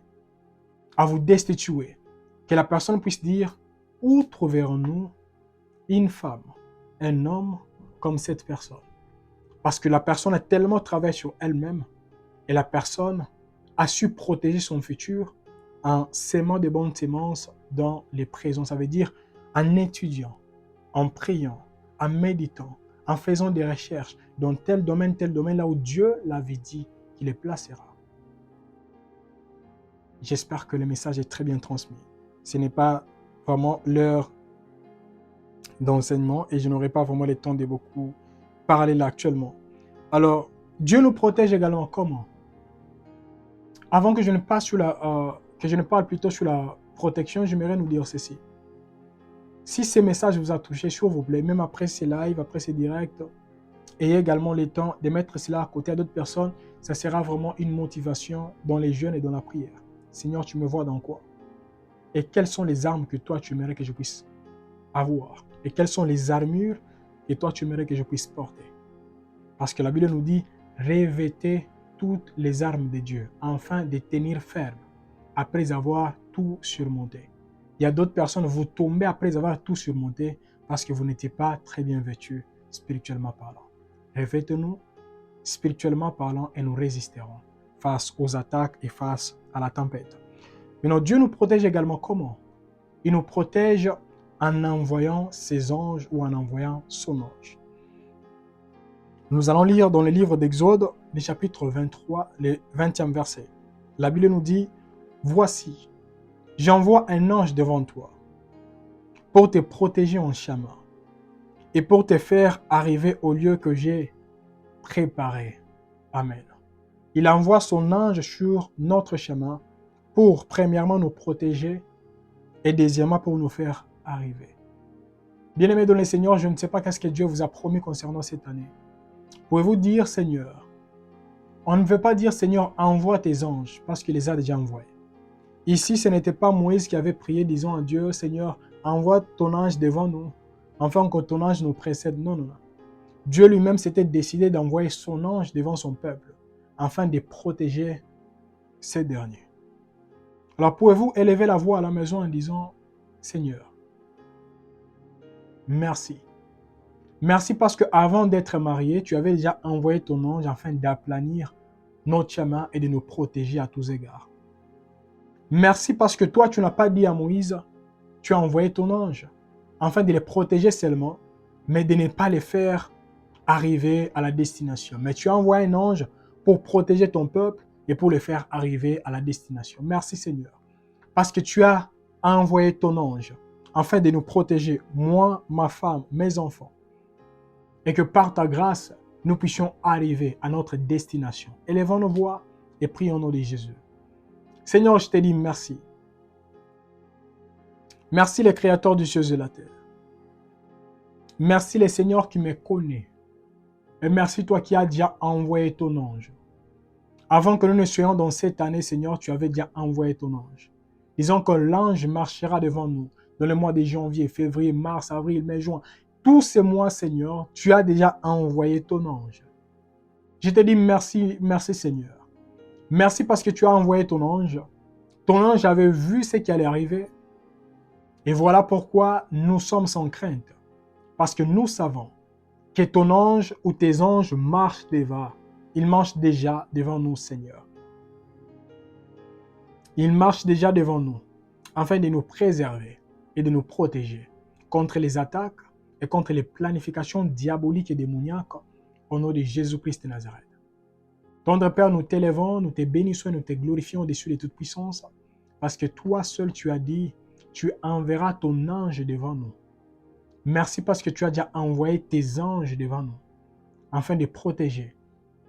à vous destituer, que la personne puisse dire, où trouverons-nous une femme, un homme comme cette personne? Parce que la personne a tellement travaillé sur elle-même et la personne a su protéger son futur en sémant de bonnes semences dans les présents. Ça veut dire en étudiant, en priant, en méditant, en faisant des recherches dans tel domaine, là où Dieu l'avait dit qu'il les placera. J'espère que le message est très bien transmis. Ce n'est pas vraiment l'heure d'enseignement et je n'aurai pas vraiment le temps de beaucoup parler là actuellement. Alors, Dieu nous protège également comment? Avant que je ne parle plutôt sur la protection, j'aimerais nous dire ceci. Si ce message vous a touché, s'il vous plaît, même après ces lives, après ces directs, ayez également le temps de mettre cela à côté à d'autres personnes. Ça sera vraiment une motivation dans les jeûnes et dans la prière. Seigneur, tu me vois dans quoi? Et quelles sont les armes que toi, tu aimerais que je puisse avoir? Et quelles sont les armures que toi, tu aimerais que je puisse porter? Parce que la Bible nous dit, revêtez toutes les armes de Dieu, afin de tenir ferme après avoir tout surmonté. Il y a d'autres personnes, vous tombez après avoir tout surmonté parce que vous n'étiez pas très bien vêtus spirituellement parlant. Revêtez-nous spirituellement parlant et nous résisterons face aux attaques et face à la tempête. Mais Dieu nous protège également comment? Il nous protège en envoyant ses anges ou en envoyant son ange. Nous allons lire dans le livre d'Exode, le chapitre 23, le 20e verset. La Bible nous dit, « Voici, j'envoie un ange devant toi pour te protéger en chemin et pour te faire arriver au lieu que j'ai préparé. » Amen. Il envoie son ange sur notre chemin pour, premièrement, nous protéger et deuxièmement, pour nous faire arriver. Bien-aimés dans le Seigneur, je ne sais pas qu'est-ce que Dieu vous a promis concernant cette année. Pouvez-vous dire, Seigneur, on ne veut pas dire, Seigneur, envoie tes anges, parce qu'il les a déjà envoyés. Ici, ce n'était pas Moïse qui avait prié, disons à Dieu, Seigneur, envoie ton ange devant nous, afin que ton ange nous précède. Non, non, non. Dieu lui-même s'était décidé d'envoyer son ange devant son peuple, afin de protéger ces derniers. Alors, pouvez-vous élever la voix à la maison en disant, Seigneur, merci. Merci parce qu'avant d'être marié, tu avais déjà envoyé ton ange afin d'aplanir notre chemin et de nous protéger à tous égards. Merci parce que toi, tu n'as pas dit à Moïse, tu as envoyé ton ange afin de les protéger seulement, mais de ne pas les faire arriver à la destination. Mais tu as envoyé un ange pour protéger ton peuple et pour les faire arriver à la destination. Merci Seigneur, parce que tu as envoyé ton ange afin de nous protéger, moi, ma femme, mes enfants. Et que par ta grâce, nous puissions arriver à notre destination. Élevons nos voix et prions au nom de Jésus. Seigneur, je te dis merci. Merci le Créateur du ciel et de la terre. Merci le Seigneur qui me connaît. Et merci toi qui as déjà envoyé ton ange. Avant que nous ne soyons dans cette année, Seigneur, tu avais déjà envoyé ton ange. Disons que l'ange marchera devant nous dans le mois de janvier, février, mars, avril, mai, juin. Tous ces mois, Seigneur, tu as déjà envoyé ton ange. Je te dis merci, merci Seigneur. Merci parce que tu as envoyé ton ange Ton ange avait vu ce qui allait arriver. Et voilà pourquoi nous sommes sans crainte. Parce que nous savons que ton ange ou tes anges marchent devant. Ils marchent déjà devant nous, Seigneur. Ils marchent déjà devant nous, afin de nous préserver et de nous protéger contre les attaques et contre les planifications diaboliques et démoniaques au nom de Jésus-Christ de Nazareth. Tendre Père, nous t'élèvons, nous te bénissons et nous te glorifions au-dessus de toute puissance, parce que toi seul tu as dit, tu enverras ton ange devant nous. Merci parce que tu as déjà envoyé tes anges devant nous, afin de protéger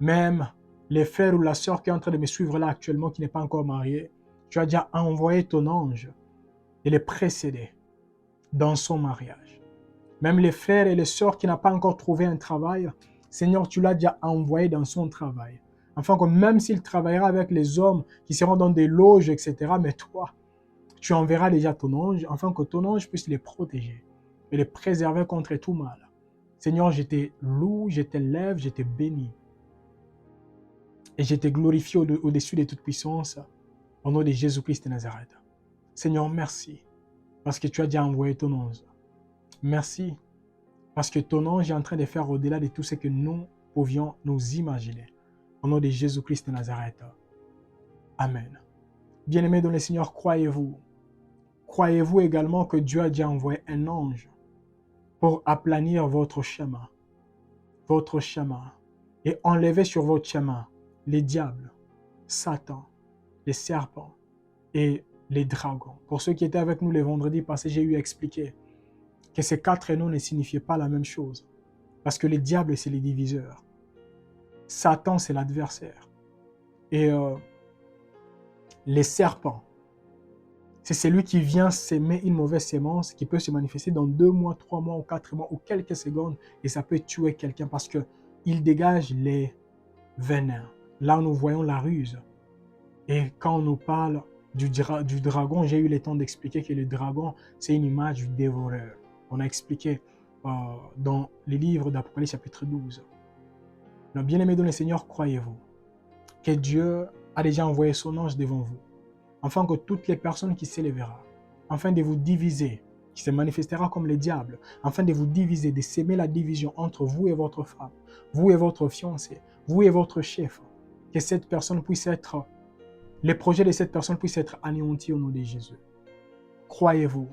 même les frères ou la sœur qui est en train de me suivre là actuellement, qui n'est pas encore marié. Tu as déjà envoyé ton ange et les précéder dans son mariage. Même les frères et les sœurs qui n'ont pas encore trouvé un travail, Seigneur, tu l'as déjà envoyé dans son travail. Afin que même s'il travaillera avec les hommes qui seront dans des loges, etc., mais toi, tu enverras déjà ton ange, afin que ton ange puisse les protéger et les préserver contre tout mal. Seigneur, je te loue, je t'élève, je te bénis. Et je te glorifie au-dessus de toute puissance, au nom de Jésus-Christ de Nazareth. Seigneur, merci, parce que tu as déjà envoyé ton ange. Merci, parce que ton ange est en train de faire au-delà de tout ce que nous pouvions nous imaginer. Au nom de Jésus-Christ de Nazareth. Amen. Bien-aimés dans le Seigneur, croyez-vous. Croyez-vous également que Dieu a déjà envoyé un ange pour aplanir votre chemin, et enlever sur votre chemin les diables, Satan, les serpents et les dragons. Pour ceux qui étaient avec nous les vendredis passés, j'ai eu expliqué que ces 4 noms ne signifiaient pas la même chose. Parce que les diables, c'est les diviseurs. Satan, c'est l'adversaire. Et les serpents, c'est celui qui vient s'aimer une mauvaise sémence qui peut se manifester dans 2 mois, 3 mois ou 4 mois ou quelques secondes et ça peut tuer quelqu'un parce qu'il dégage les venins. Là, nous voyons la ruse. Et quand on nous parle du dragon, j'ai eu le temps d'expliquer que le dragon, c'est une image du dévoreur. On a expliqué dans les livres d'Apocalypse chapitre 12. Donc, bien-aimés dans le Seigneur, croyez-vous que Dieu a déjà envoyé son ange devant vous, afin que toutes les personnes qui s'élèveront, afin de vous diviser, qui se manifestera comme les diables, afin de vous diviser, de s'aimer la division entre vous et votre femme, vous et votre fiancé, vous et votre chef, que cette personne puisse être, les projets de cette personne puissent être anéantis au nom de Jésus. Croyez-vous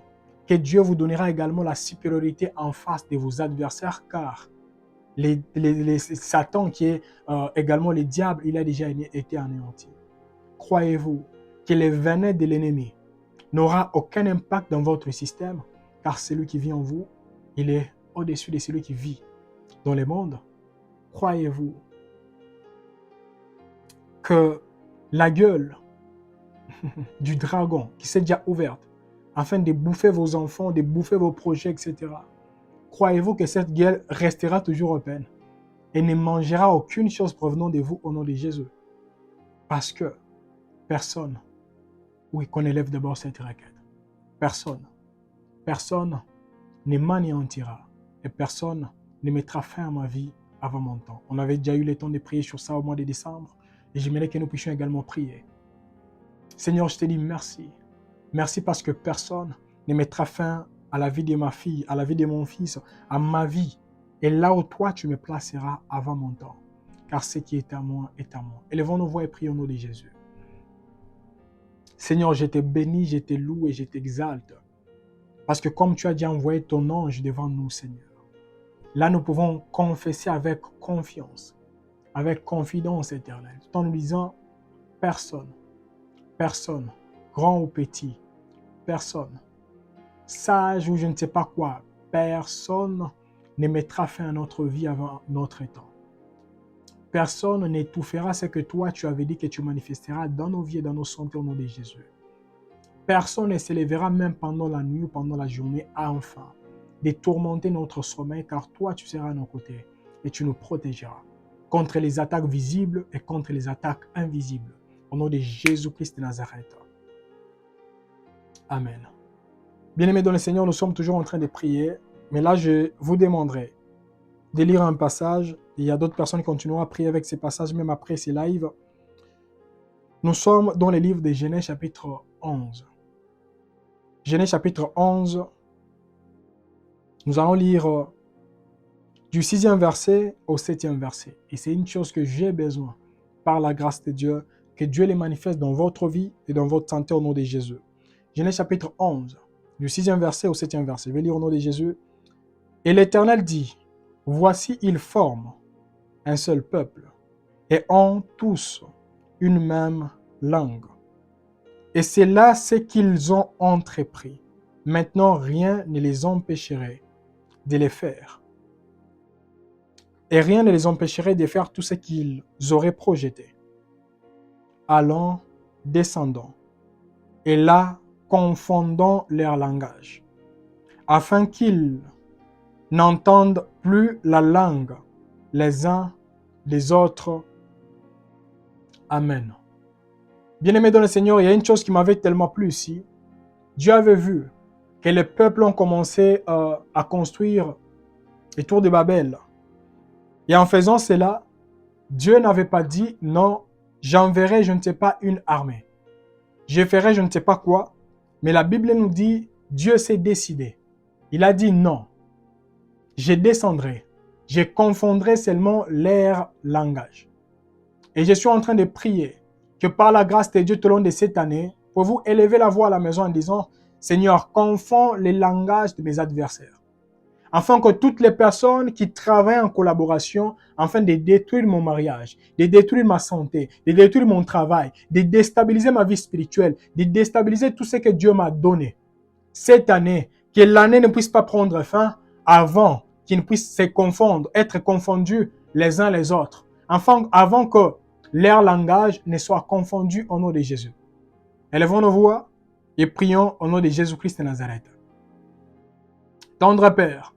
que Dieu vous donnera également la supériorité en face de vos adversaires, car Satan, qui est également le diable, il a déjà été anéanti. Croyez-vous que les venins de l'ennemi n'aura aucun impact dans votre système, car celui qui vit en vous, il est au-dessus de celui qui vit dans le monde. Croyez-vous que la gueule du dragon qui s'est déjà ouverte afin de bouffer vos enfants, de bouffer vos projets, etc. Croyez-vous que cette gueule restera toujours open et ne mangera aucune chose provenant de vous au nom de Jésus? Parce que personne, oui, qu'on élève d'abord cette raquette, personne ne m'anéantira et personne ne mettra fin à ma vie avant mon temps. On avait déjà eu le temps de prier sur ça au mois de décembre et j'aimerais que nous puissions également prier. Seigneur, je te dis merci. Merci parce que personne ne mettra fin à la vie de ma fille, à la vie de mon fils, à ma vie. Et là où toi, tu me placeras avant mon temps. Car ce qui est à moi est à moi. Élevons nos voix et prions au nom de Jésus. Seigneur, je te bénis, je te loue et je t'exalte. Parce que comme tu as déjà envoyé ton ange devant nous, Seigneur, là nous pouvons confesser avec confiance, avec confidence éternelle, tout en nous disant, personne, grand ou petit, personne, sage ou je ne sais pas quoi, personne ne mettra fin à notre vie avant notre temps. Personne n'étouffera ce que toi tu avais dit que tu manifesteras dans nos vies et dans nos santé au nom de Jésus. Personne ne s'élèvera même pendant la nuit ou pendant la journée afin de tourmenter notre sommeil, car toi tu seras à nos côtés et tu nous protégeras contre les attaques visibles et contre les attaques invisibles. Au nom de Jésus-Christ de Nazareth. Amen. Bien-aimés dans le Seigneur, nous sommes toujours en train de prier, mais là je vous demanderai de lire un passage. Il y a d'autres personnes qui continueront à prier avec ces passages, même après ces lives. Nous sommes dans le livre de Genèse chapitre 11. Genèse chapitre 11, nous allons lire du 6e verset au 7e verset. Et c'est une chose que j'ai besoin, par la grâce de Dieu, que Dieu les manifeste dans votre vie et dans votre santé au nom de Jésus. Genèse chapitre 11, du 6e verset au 7e verset. Je vais lire au nom de Jésus. Et l'Éternel dit, voici, ils forment un seul peuple et ont tous une même langue. Et c'est là ce qu'ils ont entrepris. Maintenant, rien ne les empêcherait de les faire. Et rien ne les empêcherait de faire tout ce qu'ils auraient projeté. Allons, descendons, et là, confondons leur langage, afin qu'ils n'entendent plus la langue les uns des autres. Amen. Bien-aimés dans le Seigneur, il y a une chose qui m'avait tellement plu ici. Dieu avait vu que les peuples ont commencé à construire les tours de Babel. Et en faisant cela, Dieu n'avait pas dit non, j'enverrai, je ne sais pas, une armée. Je ferai je ne sais pas quoi. Mais la Bible nous dit, Dieu s'est décidé. Il a dit non. Je descendrai. Je confondrai seulement leur langage. Et je suis en train de prier que par la grâce de Dieu tout au long de cette année, pour vous élever la voix à la maison en disant, Seigneur, confonds les langages de mes adversaires. Afin que toutes les personnes qui travaillent en collaboration, afin de détruire mon mariage, de détruire ma santé, de détruire mon travail, de déstabiliser ma vie spirituelle, de déstabiliser tout ce que Dieu m'a donné. Cette année, que l'année ne puisse pas prendre fin avant qu'ils ne puissent se confondre, être confondus les uns les autres. Enfin, avant que leur langage ne soit confondu au nom de Jésus. Élevons nos voix et prions au nom de Jésus-Christ de Nazareth. Tendre Père,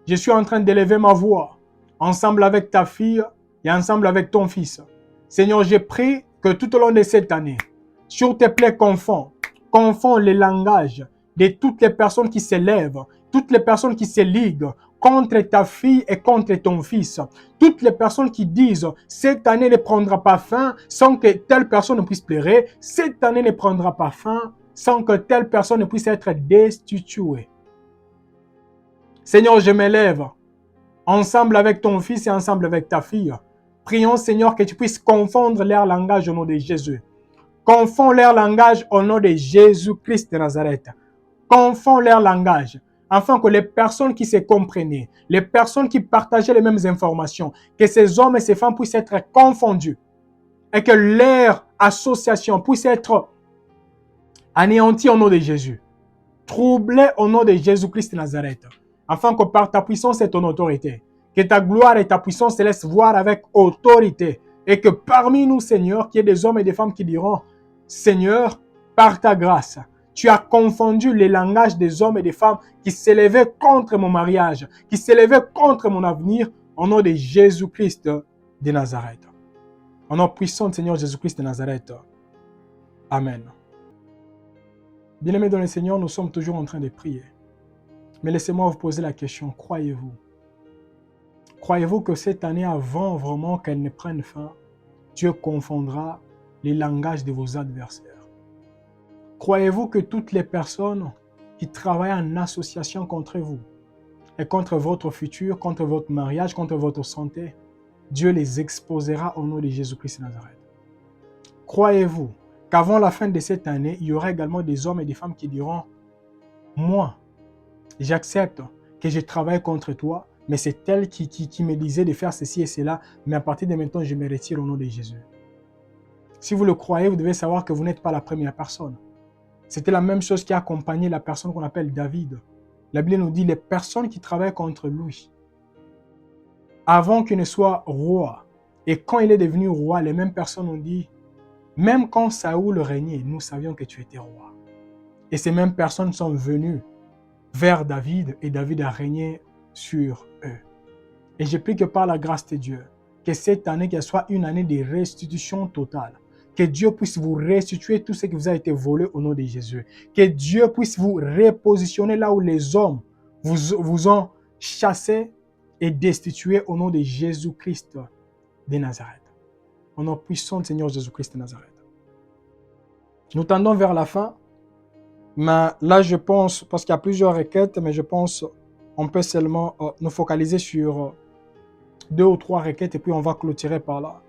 je suis en train d'élever ma voix ensemble avec ta fille et ensemble avec ton fils. Seigneur, je prie que tout au long de cette année, sur tes plaies confonds les langages de toutes les personnes qui s'élèvent, toutes les personnes qui se liguent contre ta fille et contre ton fils. Toutes les personnes qui disent cette année ne prendra pas fin sans que telle personne ne puisse pleurer. Cette année ne prendra pas fin sans que telle personne ne puisse être destituée. Seigneur, je m'élève ensemble avec ton fils et ensemble avec ta fille. Prions, Seigneur, que tu puisses confondre leur langage au nom de Jésus. Confonds leur langage au nom de Jésus-Christ de Nazareth. Confonds leur langage, afin que les personnes qui se comprenaient, les personnes qui partageaient les mêmes informations, que ces hommes et ces femmes puissent être confondus et que leur association puisse être anéantie au nom de Jésus, troublée au nom de Jésus-Christ de Nazareth, afin que par ta puissance et ton autorité, que ta gloire et ta puissance se laissent voir avec autorité et que parmi nous, Seigneur, qu'il y ait des hommes et des femmes qui diront, Seigneur, par ta grâce, tu as confondu les langages des hommes et des femmes qui s'élevaient contre mon mariage, qui s'élevaient contre mon avenir, au nom de Jésus-Christ de Nazareth. Au nom puissant de Seigneur Jésus-Christ de Nazareth. Amen. Bien-aimés dans le Seigneur, nous sommes toujours en train de prier. Mais laissez-moi vous poser la question, croyez-vous? Croyez-vous que cette année, avant vraiment qu'elle ne prenne fin, Dieu confondra les langages de vos adversaires? Croyez-vous que toutes les personnes qui travaillent en association contre vous et contre votre futur, contre votre mariage, contre votre santé, Dieu les exposera au nom de Jésus-Christ de Nazareth? Croyez-vous qu'avant la fin de cette année, il y aura également des hommes et des femmes qui diront « Moi, j'accepte que je travaille contre toi, mais c'est elle qui me disait de faire ceci et cela, mais à partir de maintenant, je me retire au nom de Jésus. » Si vous le croyez, vous devez savoir que vous n'êtes pas la première personne. C'était la même chose qui a accompagné la personne qu'on appelle David. La Bible nous dit les personnes qui travaillent contre lui, avant qu'il ne soit roi, et quand il est devenu roi, les mêmes personnes ont dit, même quand Saoul régnait, nous savions que tu étais roi. Et ces mêmes personnes sont venues vers David et David a régné sur eux. Et je prie que par la grâce de Dieu, que cette année qu'elle soit une année de restitution totale. Que Dieu puisse vous restituer tout ce qui vous a été volé au nom de Jésus. Que Dieu puisse vous repositionner là où les hommes vous ont chassé et destitué au nom de Jésus-Christ de Nazareth. Au nom puissant du Seigneur Jésus-Christ de Nazareth. Nous tendons vers la fin. Mais là, je pense, parce qu'il y a plusieurs requêtes, mais je pense on peut seulement nous focaliser sur 2 ou 3 requêtes et puis on va clôturer par là.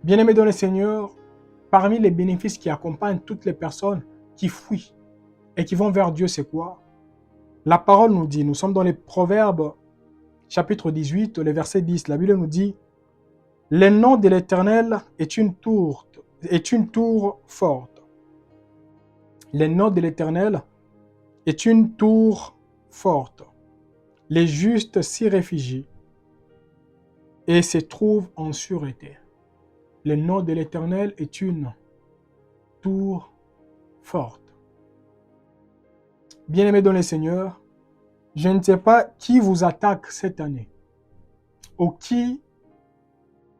Bien-aimés dans le Seigneur, parmi les bénéfices qui accompagnent toutes les personnes qui fuient et qui vont vers Dieu, c'est quoi? La parole nous dit, nous sommes dans les Proverbes, chapitre 18, le verset 10, la Bible nous dit « Le nom de l'Éternel est une tour forte. Le nom de l'Éternel est une tour forte. Les justes s'y réfugient et se trouvent en sûreté. Le nom de l'Éternel est une tour forte. » Bien-aimés dans le Seigneur, je ne sais pas qui vous attaque cette année ou qui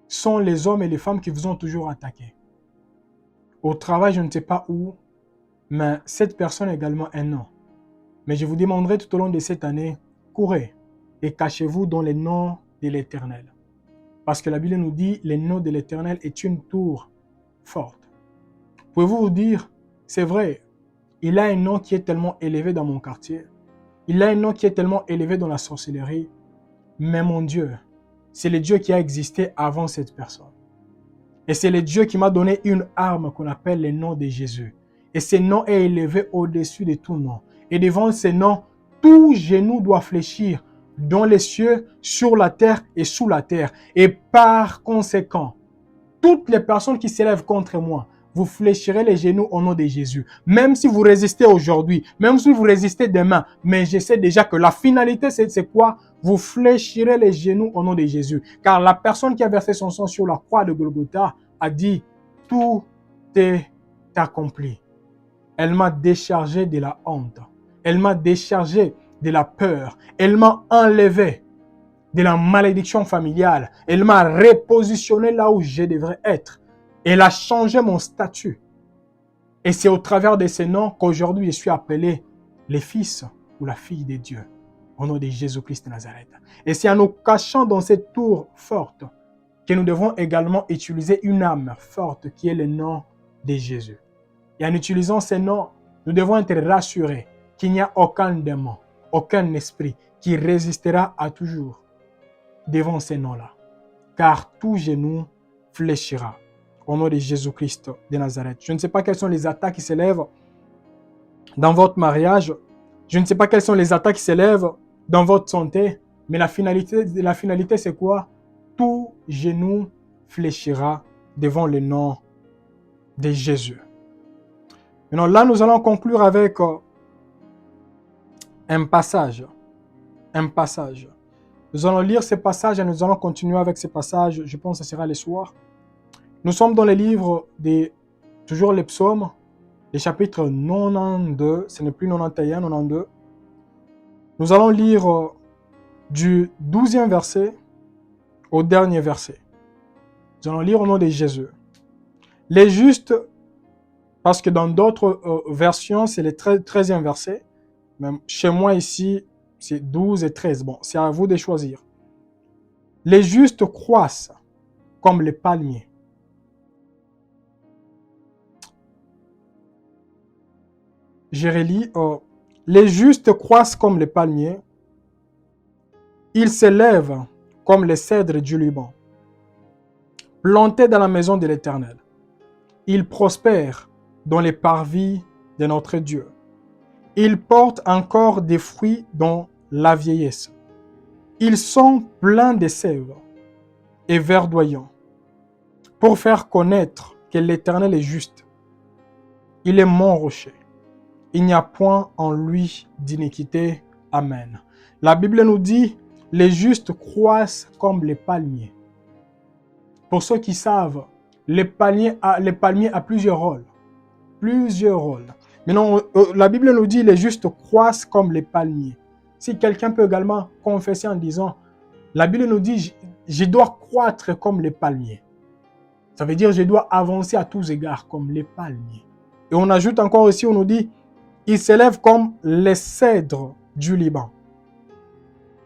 sont les hommes et les femmes qui vous ont toujours attaqué. Au travail, je ne sais pas où, mais cette personne a également un nom. Mais je vous demanderai tout au long de cette année, courez et cachez-vous dans les noms de l'Éternel. Parce que la Bible nous dit, le nom de l'Éternel est une tour forte. Pouvez-vous vous dire, c'est vrai, il a un nom qui est tellement élevé dans mon quartier. Il a un nom qui est tellement élevé dans la sorcellerie. Mais mon Dieu, c'est le Dieu qui a existé avant cette personne. Et c'est le Dieu qui m'a donné une arme qu'on appelle le nom de Jésus. Et ce nom est élevé au-dessus de tout nom. Et devant ce nom, tout genou doit fléchir dans les cieux, sur la terre et sous la terre. Et par conséquent, toutes les personnes qui s'élèvent contre moi, vous fléchirez les genoux au nom de Jésus. Même si vous résistez aujourd'hui, même si vous résistez demain, mais je sais déjà que la finalité, c'est quoi? Vous fléchirez les genoux au nom de Jésus. Car la personne qui a versé son sang sur la croix de Golgotha a dit, tout est accompli. Elle m'a déchargé de la honte. Elle m'a déchargé de la peur. Elle m'a enlevé de la malédiction familiale. Elle m'a repositionné là où je devrais être. Elle a changé mon statut. Et c'est au travers de ces noms qu'aujourd'hui je suis appelé le fils ou la fille de Dieu, au nom de Jésus-Christ de Nazareth. Et c'est en nous cachant dans cette tour forte que nous devons également utiliser une âme forte qui est le nom de Jésus. Et en utilisant ces noms, nous devons être rassurés qu'il n'y a aucun démon, aucun esprit qui résistera à toujours devant ces noms-là. Car tout genou fléchira au nom de Jésus-Christ de Nazareth. Je ne sais pas quelles sont les attaques qui s'élèvent dans votre mariage. Je ne sais pas quelles sont les attaques qui s'élèvent dans votre santé. Mais la finalité c'est quoi? Tout genou fléchira devant le nom de Jésus. Maintenant, là, nous allons conclure avec un passage. Un passage. Nous allons lire ce passage et nous allons continuer avec ce passage. Je pense que ce sera le soir. Nous sommes dans le livre toujours les psaumes, le chapitre 92, ce n'est plus 91, 92. Nous allons lire du 12e verset au dernier verset. Nous allons lire au nom de Jésus. Les justes, parce que dans d'autres versions, c'est le 13e verset. Même chez moi ici, c'est 12 et 13. Bon, c'est à vous de choisir. Les justes croissent comme les palmiers. Je relis. Les justes croissent comme les palmiers. Ils s'élèvent comme les cèdres du Liban, plantés dans la maison de l'Éternel. Ils prospèrent dans les parvis de notre Dieu. Ils portent encore des fruits dans la vieillesse. Ils sont pleins de sève et verdoyants pour faire connaître que l'Éternel est juste. Il est mon rocher. Il n'y a point en lui d'iniquité. Amen. La Bible nous dit, les justes croissent comme les palmiers. Pour ceux qui savent, les palmiers a plusieurs rôles. Plusieurs rôles. Maintenant, la Bible nous dit, les justes croissent comme les palmiers. Si quelqu'un peut également confesser en disant, la Bible nous dit, je dois croître comme les palmiers. Ça veut dire, je dois avancer à tous égards comme les palmiers. Et on ajoute encore ici, on nous dit, ils s'élèvent comme les cèdres du Liban,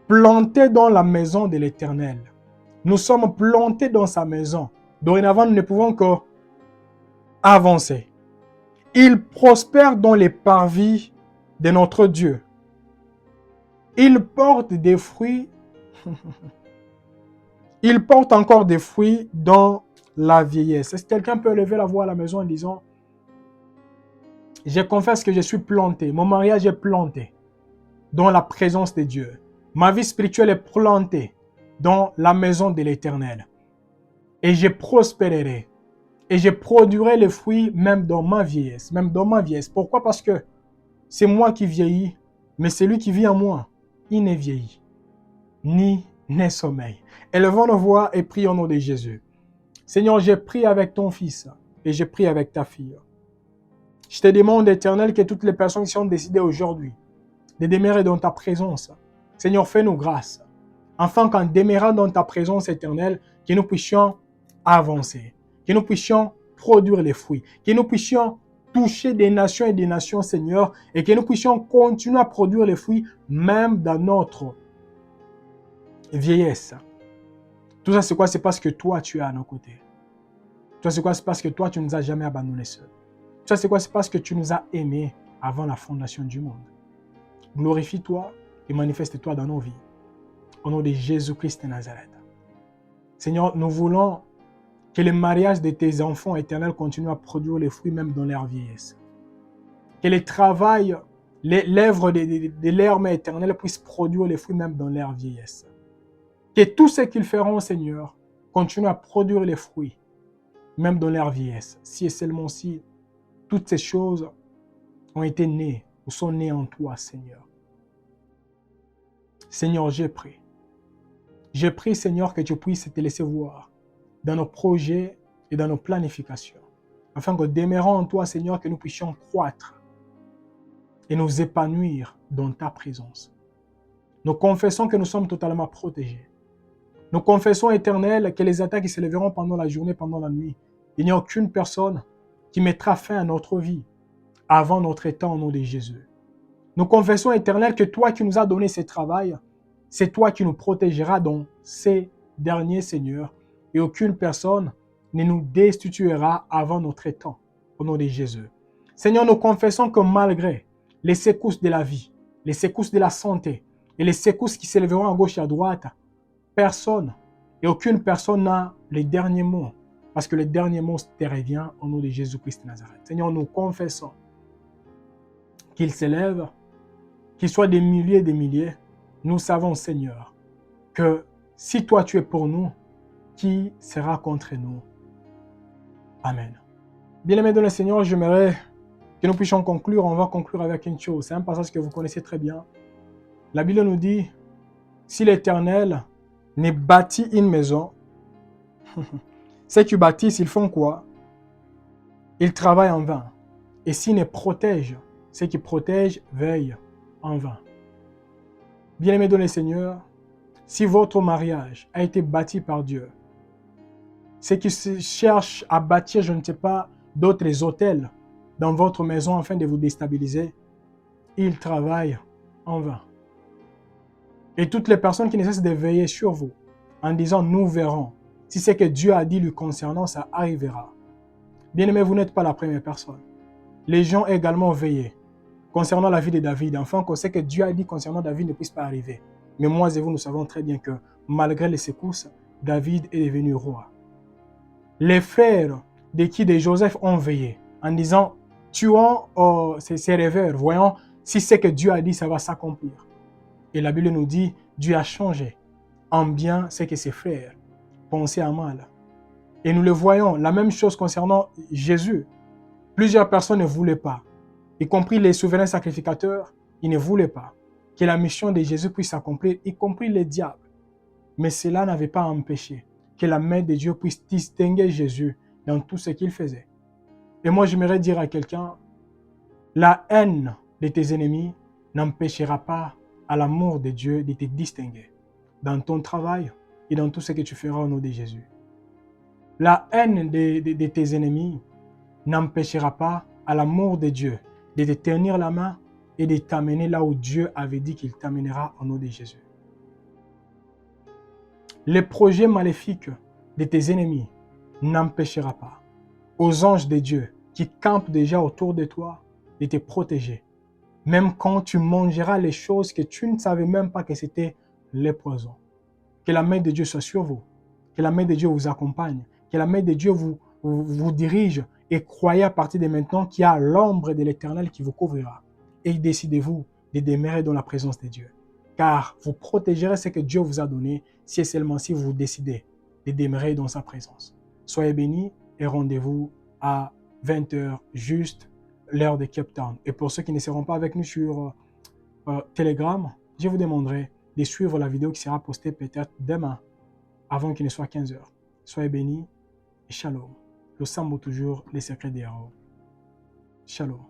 plantés dans la maison de l'Éternel. Nous sommes plantés dans sa maison. Dorénavant, nous ne pouvons que avancer. Il prospère dans les parvis de notre Dieu. Il porte des fruits. Il porte encore des fruits dans la vieillesse. Est-ce que quelqu'un peut lever la voix à la maison en disant, je confesse que je suis planté, mon mariage est planté dans la présence de Dieu. Ma vie spirituelle est plantée dans la maison de l'Éternel. Et je prospérerai. Et je produirai les fruits même dans ma vieillesse. Même dans ma vieillesse. Pourquoi? Parce que c'est moi qui vieillis, mais celui qui vit en moi, il n'est vieilli, ni n'est sommeil. Élevons nos voix et prions au nom de Jésus. Seigneur, j'ai prié avec ton fils et j'ai prié avec ta fille. Je te demande, Éternel, que toutes les personnes qui sont décidées aujourd'hui de demeurer dans ta présence, Seigneur, fais-nous grâce, afin qu'en demeurant dans ta présence éternelle, que nous puissions avancer, que nous puissions produire les fruits, que nous puissions toucher des nations et des nations, Seigneur, et que nous puissions continuer à produire les fruits, même dans notre vieillesse. Tout ça, c'est quoi? C'est parce que toi, tu es à nos côtés. Tout ça, c'est quoi? C'est parce que toi, tu ne nous as jamais abandonnés seuls. Tout ça, c'est quoi? C'est parce que tu nous as aimés avant la fondation du monde. Glorifie-toi et manifeste-toi dans nos vies. Au nom de Jésus-Christ de Nazareth. Seigneur, nous voulons que le mariage de tes enfants éternels continue à produire les fruits même dans leur vieillesse. Que le travail, l'œuvre de leur mère éternelle puisse produire les fruits même dans leur vieillesse. Que tout ce qu'ils feront, Seigneur, continue à produire les fruits même dans leur vieillesse. Si et seulement si toutes ces choses ont été nées ou sont nées en toi, Seigneur. Seigneur, j'ai prié. Je prie, Seigneur, que tu puisses te laisser voir dans nos projets et dans nos planifications, afin que demeurant en toi, Seigneur, que nous puissions croître et nous épanouir dans ta présence. Nous confessons que nous sommes totalement protégés. Nous confessons, Éternel, que les attaques qui se lèveront pendant la journée, pendant la nuit, il n'y a aucune personne qui mettra fin à notre vie avant notre temps au nom de Jésus. Nous confessons, Éternel, que toi qui nous as donné ce travail, c'est toi qui nous protégeras dans ces derniers, Seigneur, et aucune personne ne nous destituera avant notre temps, au nom de Jésus. Seigneur, nous confessons que malgré les secousses de la vie, les secousses de la santé et les secousses qui s'élèveront à gauche et à droite, personne et aucune personne n'a les derniers mots, parce que le dernier mot te revient au nom de Jésus-Christ de Nazareth. Seigneur, nous confessons qu'il s'élève, qu'il soit des milliers et des milliers. Nous savons, Seigneur, que si toi tu es pour nous, qui sera contre nous? Amen. Bien-aimés dans le Seigneur, j'aimerais que nous puissions conclure. On va conclure avec une chose. C'est un passage que vous connaissez très bien. La Bible nous dit, si l'Éternel ne bâtit une maison, ceux qui bâtissent, ils font quoi? Ils travaillent en vain. Et s'ils ne protègent, ceux qui protègent veillent en vain. Bien-aimés dans le Seigneur, si votre mariage a été bâti par Dieu, ceux qui cherchent à bâtir, je ne sais pas, d'autres hôtels dans votre maison afin de vous déstabiliser, ils travaillent en vain. Et toutes les personnes qui ne cessent de veiller sur vous en disant « nous verrons », si ce que Dieu a dit lui concernant, ça arrivera. Bien-aimés, vous n'êtes pas la première personne. Les gens également veillé concernant la vie de David, afin que ce que Dieu a dit concernant David ne puisse pas arriver. Mais moi et vous, nous savons très bien que malgré les secousses, David est devenu roi. Les frères de Joseph ont veillé en disant, tuons ces rêveurs, voyons si ce que Dieu a dit, ça va s'accomplir. Et la Bible nous dit, Dieu a changé en bien ce que ses frères pensaient en mal. Et nous le voyons, la même chose concernant Jésus. Plusieurs personnes ne voulaient pas, y compris les souverains sacrificateurs, ils ne voulaient pas que la mission de Jésus puisse s'accomplir, y compris les diables. Mais cela n'avait pas empêché que la main de Dieu puisse distinguer Jésus dans tout ce qu'il faisait. Et moi, j'aimerais dire à quelqu'un, la haine de tes ennemis n'empêchera pas à l'amour de Dieu de te distinguer dans ton travail et dans tout ce que tu feras au nom de Jésus. La haine de tes ennemis n'empêchera pas à l'amour de Dieu de te tenir la main et de t'amener là où Dieu avait dit qu'il t'amènera au nom de Jésus. Les projets maléfiques de tes ennemis n'empêchera pas aux anges de Dieu qui campent déjà autour de toi, de te protéger. Même quand tu mangeras les choses que tu ne savais même pas que c'était les poisons. Que la main de Dieu soit sur vous. Que la main de Dieu vous accompagne. Que la main de Dieu vous dirige. Et croyez à partir de maintenant qu'il y a l'ombre de l'Éternel qui vous couvrira. Et décidez-vous de demeurer dans la présence de Dieu. Car vous protégerez ce que Dieu vous a donné si et seulement si vous décidez de demeurer dans sa présence. Soyez bénis et rendez-vous à 20 h juste l'heure de Cape Town. Et pour ceux qui ne seront pas avec nous sur Telegram, je vous demanderai de suivre la vidéo qui sera postée peut-être demain, avant qu'il ne soit 15 h. Soyez bénis et shalom. Le Sambo toujours, les secrets des héros. Shalom.